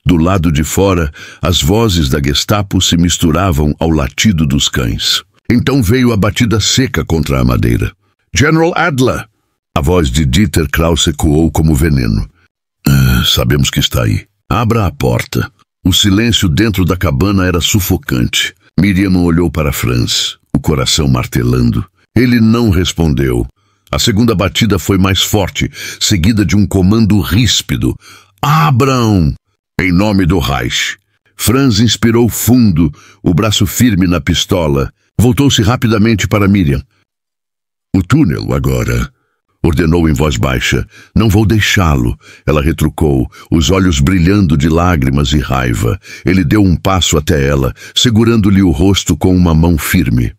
Do lado de fora, as vozes da Gestapo se misturavam ao latido dos cães. Então veio a batida seca contra a madeira. General Adler! A voz de Dieter Kraus ecoou como veneno. Sabemos que está aí. Abra a porta. O silêncio dentro da cabana era sufocante. Miriam olhou para Franz, o coração martelando. Ele não respondeu. A segunda batida foi mais forte, seguida de um comando ríspido. Abram! Em nome do Reich. Franz inspirou fundo, o braço firme na pistola. Voltou-se rapidamente para Miriam. O túnel agora, ordenou em voz baixa. Não vou deixá-lo, ela retrucou, os olhos brilhando de lágrimas e raiva. Ele deu um passo até ela, segurando-lhe o rosto com uma mão firme.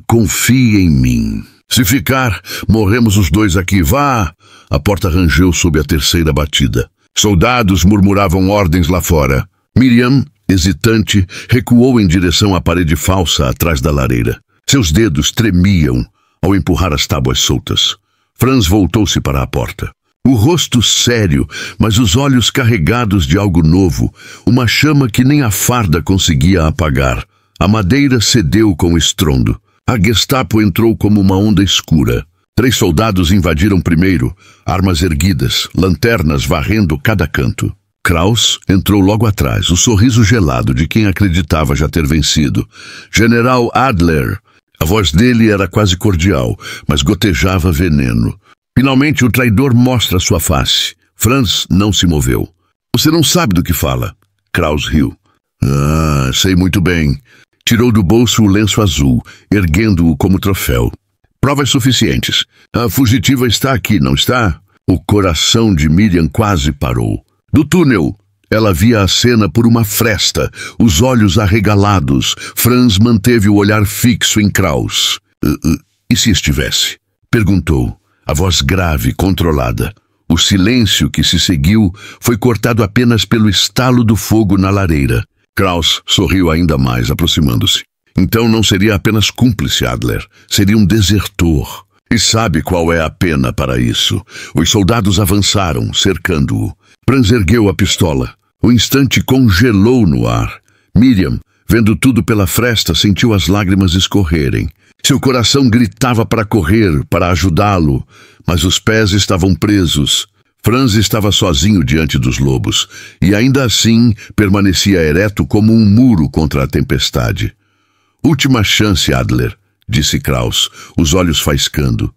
Confie em mim. Se ficar, morremos os dois aqui. Vá! A porta rangeu sob a terceira batida. Soldados murmuravam ordens lá fora. Miriam, hesitante, recuou em direção à parede falsa atrás da lareira. Seus dedos tremiam ao empurrar as tábuas soltas. Franz voltou-se para a porta. O rosto sério, mas os olhos carregados de algo novo, uma chama que nem a farda conseguia apagar. A madeira cedeu com estrondo. A Gestapo entrou como uma onda escura. 3 soldados invadiram primeiro, armas erguidas, lanternas varrendo cada canto. Kraus entrou logo atrás, o sorriso gelado de quem acreditava já ter vencido. General Adler. A voz dele era quase cordial, mas gotejava veneno. Finalmente o traidor mostra sua face. Franz não se moveu. Você não sabe do que fala. Kraus riu. Sei muito bem. Tirou do bolso o lenço azul, erguendo-o como troféu. Provas suficientes. A fugitiva está aqui, não está? O coração de Miriam quase parou. Do túnel, ela via a cena por uma fresta, os olhos arregalados. Franz manteve o olhar fixo em Kraus. E se estivesse? Perguntou, a voz grave, controlada. O silêncio que se seguiu foi cortado apenas pelo estalo do fogo na lareira. Kraus sorriu ainda mais, aproximando-se. Então não seria apenas cúmplice, Adler. Seria um desertor. E sabe qual é a pena para isso? Os soldados avançaram, cercando-o. Franz ergueu a pistola. O instante congelou no ar. Miriam, vendo tudo pela fresta, sentiu as lágrimas escorrerem. Seu coração gritava para correr, para ajudá-lo, mas os pés estavam presos. Franz estava sozinho diante dos lobos, e ainda assim permanecia ereto como um muro contra a tempestade. Última chance, Adler, disse Kraus, os olhos faiscando.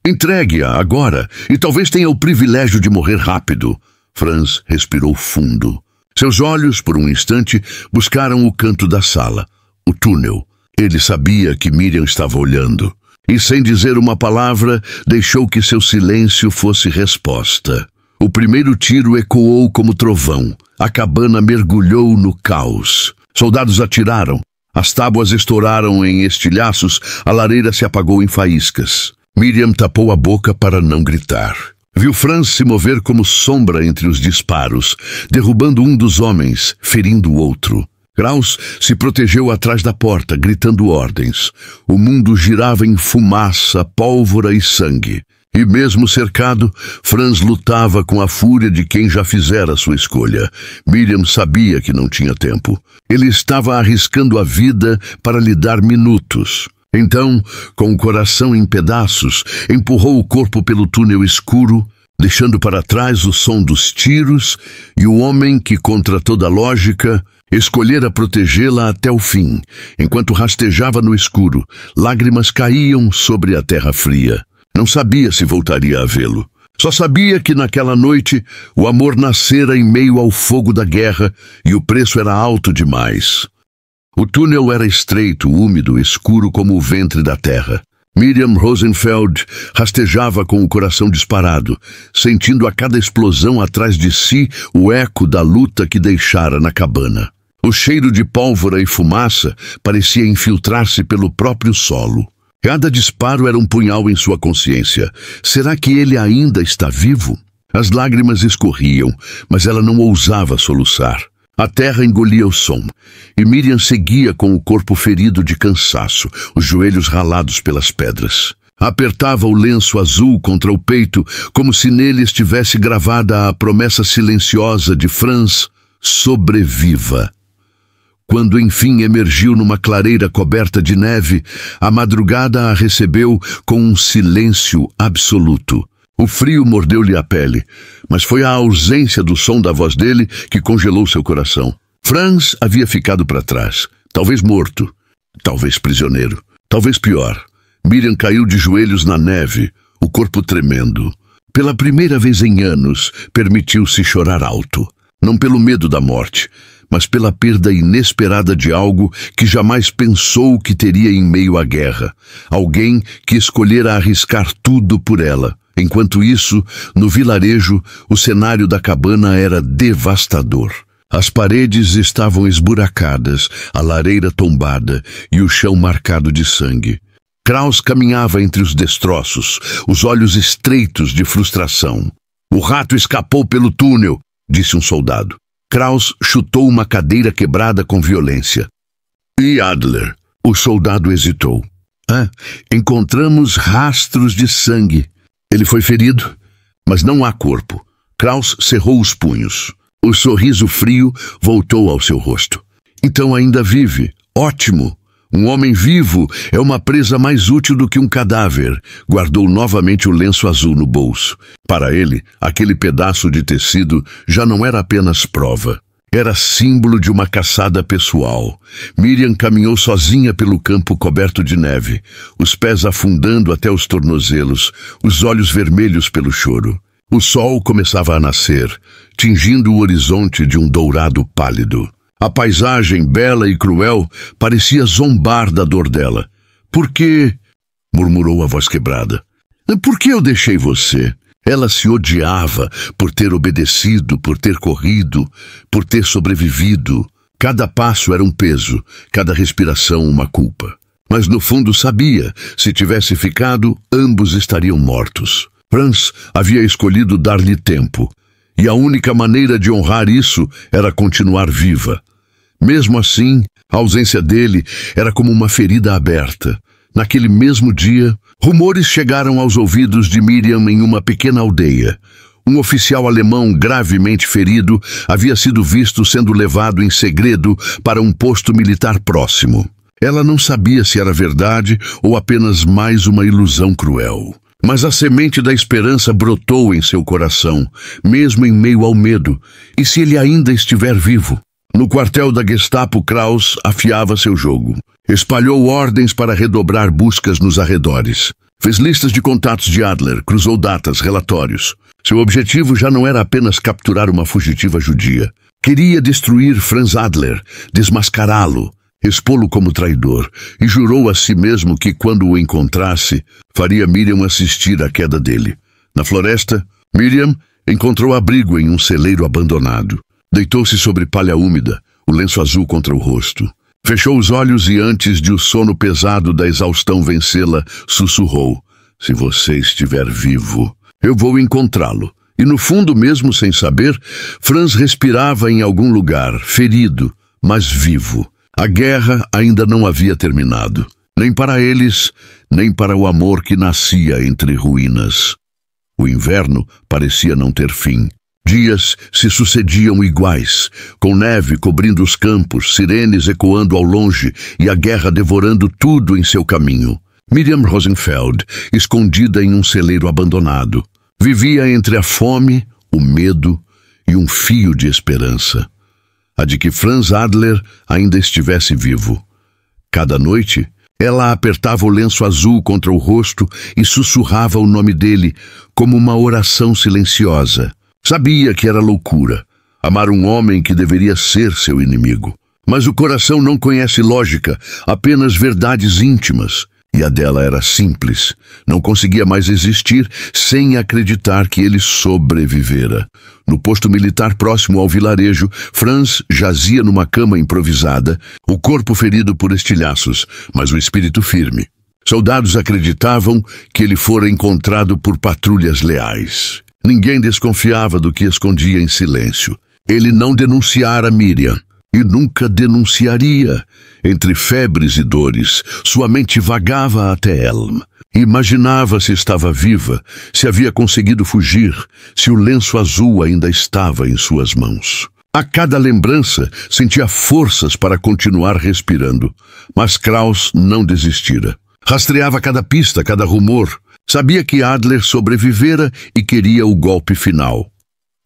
Entregue-a agora, e talvez tenha o privilégio de morrer rápido. Franz respirou fundo. Seus olhos, por um instante, buscaram o canto da sala, o túnel. Ele sabia que Miriam estava olhando, e sem dizer uma palavra, deixou que seu silêncio fosse resposta. O primeiro tiro ecoou como trovão. A cabana mergulhou no caos. Soldados atiraram. As tábuas estouraram em estilhaços, a lareira se apagou em faíscas. Miriam tapou a boca para não gritar. Viu Franz se mover como sombra entre os disparos, derrubando um dos homens, ferindo o outro. Kraus se protegeu atrás da porta, gritando ordens. O mundo girava em fumaça, pólvora e sangue. E mesmo cercado, Franz lutava com a fúria de quem já fizera sua escolha. Miriam sabia que não tinha tempo. Ele estava arriscando a vida para lhe dar minutos. Então, com o coração em pedaços, empurrou o corpo pelo túnel escuro, deixando para trás o som dos tiros e o homem que, contra toda lógica, escolhera protegê-la até o fim. Enquanto rastejava no escuro, lágrimas caíam sobre a terra fria. Não sabia se voltaria a vê-lo. Só sabia que naquela noite o amor nascera em meio ao fogo da guerra e o preço era alto demais. O túnel era estreito, úmido, escuro como o ventre da terra. Miriam Rosenfeld rastejava com o coração disparado, sentindo a cada explosão atrás de si o eco da luta que deixara na cabana. O cheiro de pólvora e fumaça parecia infiltrar-se pelo próprio solo. Cada disparo era um punhal em sua consciência. Será que ele ainda está vivo? As lágrimas escorriam, mas ela não ousava soluçar. A terra engolia o som, e Miriam seguia com o corpo ferido de cansaço, os joelhos ralados pelas pedras. Apertava o lenço azul contra o peito, como se nele estivesse gravada a promessa silenciosa de Franz: sobreviva. Quando enfim emergiu numa clareira coberta de neve, a madrugada a recebeu com um silêncio absoluto. O frio mordeu-lhe a pele, mas foi a ausência do som da voz dele que congelou seu coração. Franz havia ficado para trás, talvez morto, talvez prisioneiro, talvez pior. Miriam caiu de joelhos na neve, o corpo tremendo. Pela primeira vez em anos, permitiu-se chorar alto, não pelo medo da morte, mas pela perda inesperada de algo que jamais pensou que teria em meio à guerra. Alguém que escolhera arriscar tudo por ela. Enquanto isso, no vilarejo, o cenário da cabana era devastador. As paredes estavam esburacadas, a lareira tombada e o chão marcado de sangue. Kraus caminhava entre os destroços, os olhos estreitos de frustração. "O rato escapou pelo túnel", disse um soldado. Kraus chutou uma cadeira quebrada com violência. "E Adler?" O soldado hesitou. Encontramos rastros de sangue." Ele foi ferido, mas não há corpo. Kraus cerrou os punhos. O sorriso frio voltou ao seu rosto. "Então ainda vive. Ótimo. Um homem vivo é uma presa mais útil do que um cadáver." Guardou novamente o lenço azul no bolso. Para ele, aquele pedaço de tecido já não era apenas prova. Era símbolo de uma caçada pessoal. Miriam caminhou sozinha pelo campo coberto de neve, os pés afundando até os tornozelos, os olhos vermelhos pelo choro. O sol começava a nascer, tingindo o horizonte de um dourado pálido. A paisagem, bela e cruel, parecia zombar da dor dela. "Por que?" murmurou a voz quebrada. Por que eu deixei você? Ela se odiava por ter obedecido, por ter corrido, por ter sobrevivido. Cada passo era um peso, cada respiração uma culpa. Mas no fundo sabia, se tivesse ficado, ambos estariam mortos. Franz havia escolhido dar-lhe tempo, e a única maneira de honrar isso era continuar viva. Mesmo assim, a ausência dele era como uma ferida aberta. Naquele mesmo dia, rumores chegaram aos ouvidos de Miriam em uma pequena aldeia. Um oficial alemão gravemente ferido havia sido visto sendo levado em segredo para um posto militar próximo. Ela não sabia se era verdade ou apenas mais uma ilusão cruel. Mas a semente da esperança brotou em seu coração, mesmo em meio ao medo. E se ele ainda estiver vivo? No quartel da Gestapo, Kraus afiava seu jogo. Espalhou ordens para redobrar buscas nos arredores. Fez listas de contatos de Adler, cruzou datas, relatórios. Seu objetivo já não era apenas capturar uma fugitiva judia. Queria destruir Franz Adler, desmascará-lo, expô-lo como traidor, e jurou a si mesmo que, quando o encontrasse, faria Miriam assistir à queda dele. Na floresta, Miriam encontrou abrigo em um celeiro abandonado. Deitou-se sobre palha úmida, o lenço azul contra o rosto. Fechou os olhos e, antes de o sono pesado da exaustão vencê-la, sussurrou: "Se você estiver vivo, eu vou encontrá-lo." E no fundo, mesmo sem saber, Franz respirava em algum lugar, ferido, mas vivo. A guerra ainda não havia terminado, nem para eles, nem para o amor que nascia entre ruínas. O inverno parecia não ter fim. Dias se sucediam iguais, com neve cobrindo os campos, sirenes ecoando ao longe e a guerra devorando tudo em seu caminho. Miriam Rosenfeld, escondida em um celeiro abandonado, vivia entre a fome, o medo e um fio de esperança. A de que Franz Adler ainda estivesse vivo. Cada noite, ela apertava o lenço azul contra o rosto e sussurrava o nome dele como uma oração silenciosa. Sabia que era loucura, amar um homem que deveria ser seu inimigo. Mas o coração não conhece lógica, apenas verdades íntimas. E a dela era simples. Não conseguia mais existir sem acreditar que ele sobrevivera. No posto militar próximo ao vilarejo, Franz jazia numa cama improvisada, o corpo ferido por estilhaços, mas o espírito firme. Soldados acreditavam que ele fora encontrado por patrulhas leais. Ninguém desconfiava do que escondia em silêncio. Ele não denunciara Miriam. E nunca denunciaria. Entre febres e dores, sua mente vagava até Elm. Imaginava se estava viva, se havia conseguido fugir, se o lenço azul ainda estava em suas mãos. A cada lembrança, sentia forças para continuar respirando. Mas Kraus não desistira. Rastreava cada pista, cada rumor. Sabia que Adler sobrevivera e queria o golpe final.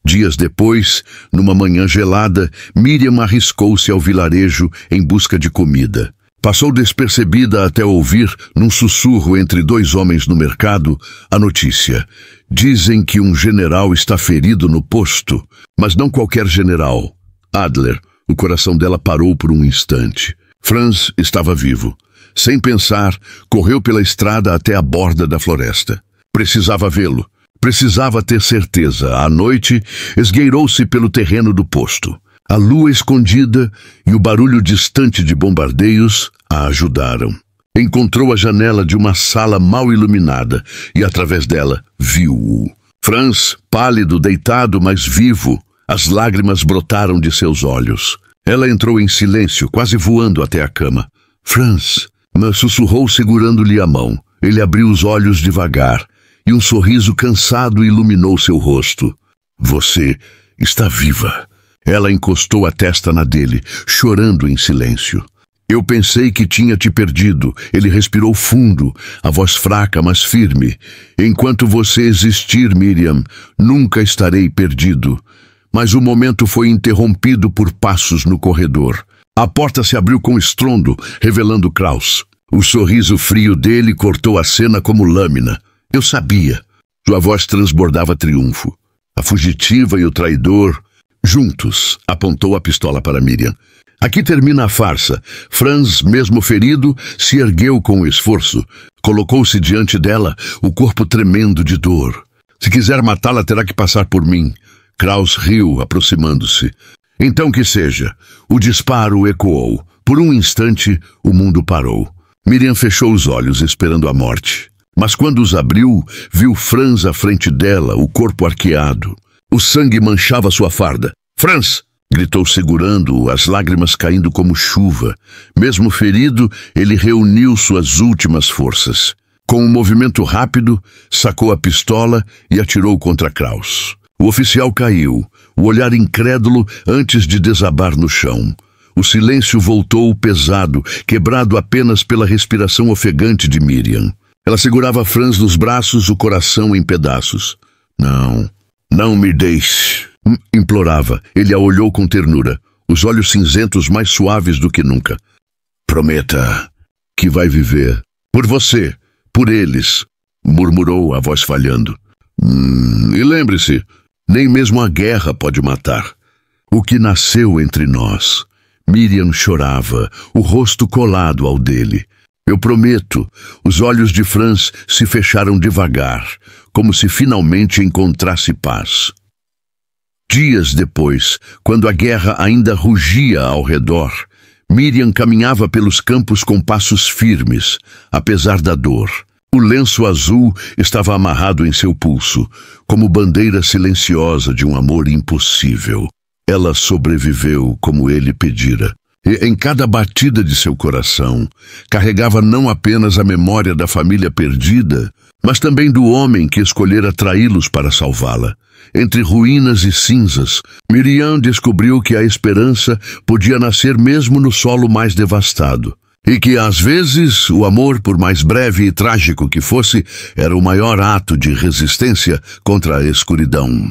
Dias depois, numa manhã gelada, Miriam arriscou-se ao vilarejo em busca de comida. Passou despercebida até ouvir, num sussurro entre dois homens no mercado, a notícia. Dizem que um general está ferido no posto, mas não qualquer general. Adler. O coração dela parou por um instante. Franz estava vivo. Sem pensar, correu pela estrada até a borda da floresta. Precisava vê-lo. Precisava ter certeza. À noite, esgueirou-se pelo terreno do posto. A lua escondida e o barulho distante de bombardeios a ajudaram. Encontrou a janela de uma sala mal iluminada e, através dela, viu-o. Franz, pálido, deitado, mas vivo. As lágrimas brotaram de seus olhos. Ela entrou em silêncio, quase voando até a cama. Franz, sussurrou segurando-lhe a mão. Ele abriu os olhos devagar. E um sorriso cansado iluminou seu rosto. Você está viva. Ela encostou a testa na dele, chorando em silêncio. Eu pensei que tinha te perdido. Ele respirou fundo, a voz fraca, mas firme. Enquanto você existir, Miriam, nunca estarei perdido. Mas o momento foi interrompido por passos no corredor. A porta se abriu com estrondo, revelando Kraus. O sorriso frio dele cortou a cena como lâmina. Eu sabia. Sua voz transbordava triunfo. A fugitiva e o traidor, juntos, apontou a pistola para Miriam. Aqui termina a farsa. Franz, mesmo ferido, se ergueu com esforço. Colocou-se diante dela, o corpo tremendo de dor. Se quiser matá-la, terá que passar por mim. Kraus riu, aproximando-se. Então que seja. O disparo ecoou. Por um instante, o mundo parou. Miriam fechou os olhos, esperando a morte. Mas quando os abriu, viu Franz à frente dela, o corpo arqueado. O sangue manchava sua farda. Franz! Gritou segurando-o, as lágrimas caindo como chuva. Mesmo ferido, ele reuniu suas últimas forças. Com um movimento rápido, sacou a pistola e atirou contra Kraus. O oficial caiu, o olhar incrédulo antes de desabar no chão. O silêncio voltou pesado, quebrado apenas pela respiração ofegante de Miriam. Ela segurava Franz nos braços, o coração em pedaços. Não me deixe, implorava. Ele a olhou com ternura, os olhos cinzentos mais suaves do que nunca. Prometa que vai viver. Por você, por eles, murmurou, a voz falhando. E lembre-se, nem mesmo a guerra pode matar. O que nasceu entre nós. Miriam chorava, o rosto colado ao dele. Eu prometo. Os olhos de Franz se fecharam devagar, como se finalmente encontrasse paz. Dias depois, quando a guerra ainda rugia ao redor, Miriam caminhava pelos campos com passos firmes, apesar da dor. O lenço azul estava amarrado em seu pulso, como bandeira silenciosa de um amor impossível. Ela sobreviveu como ele pedira. E em cada batida de seu coração, carregava não apenas a memória da família perdida, mas também do homem que escolhera traí-los para salvá-la. Entre ruínas e cinzas, Miriam descobriu que a esperança podia nascer mesmo no solo mais devastado. E que, às vezes, o amor, por mais breve e trágico que fosse, era o maior ato de resistência contra a escuridão.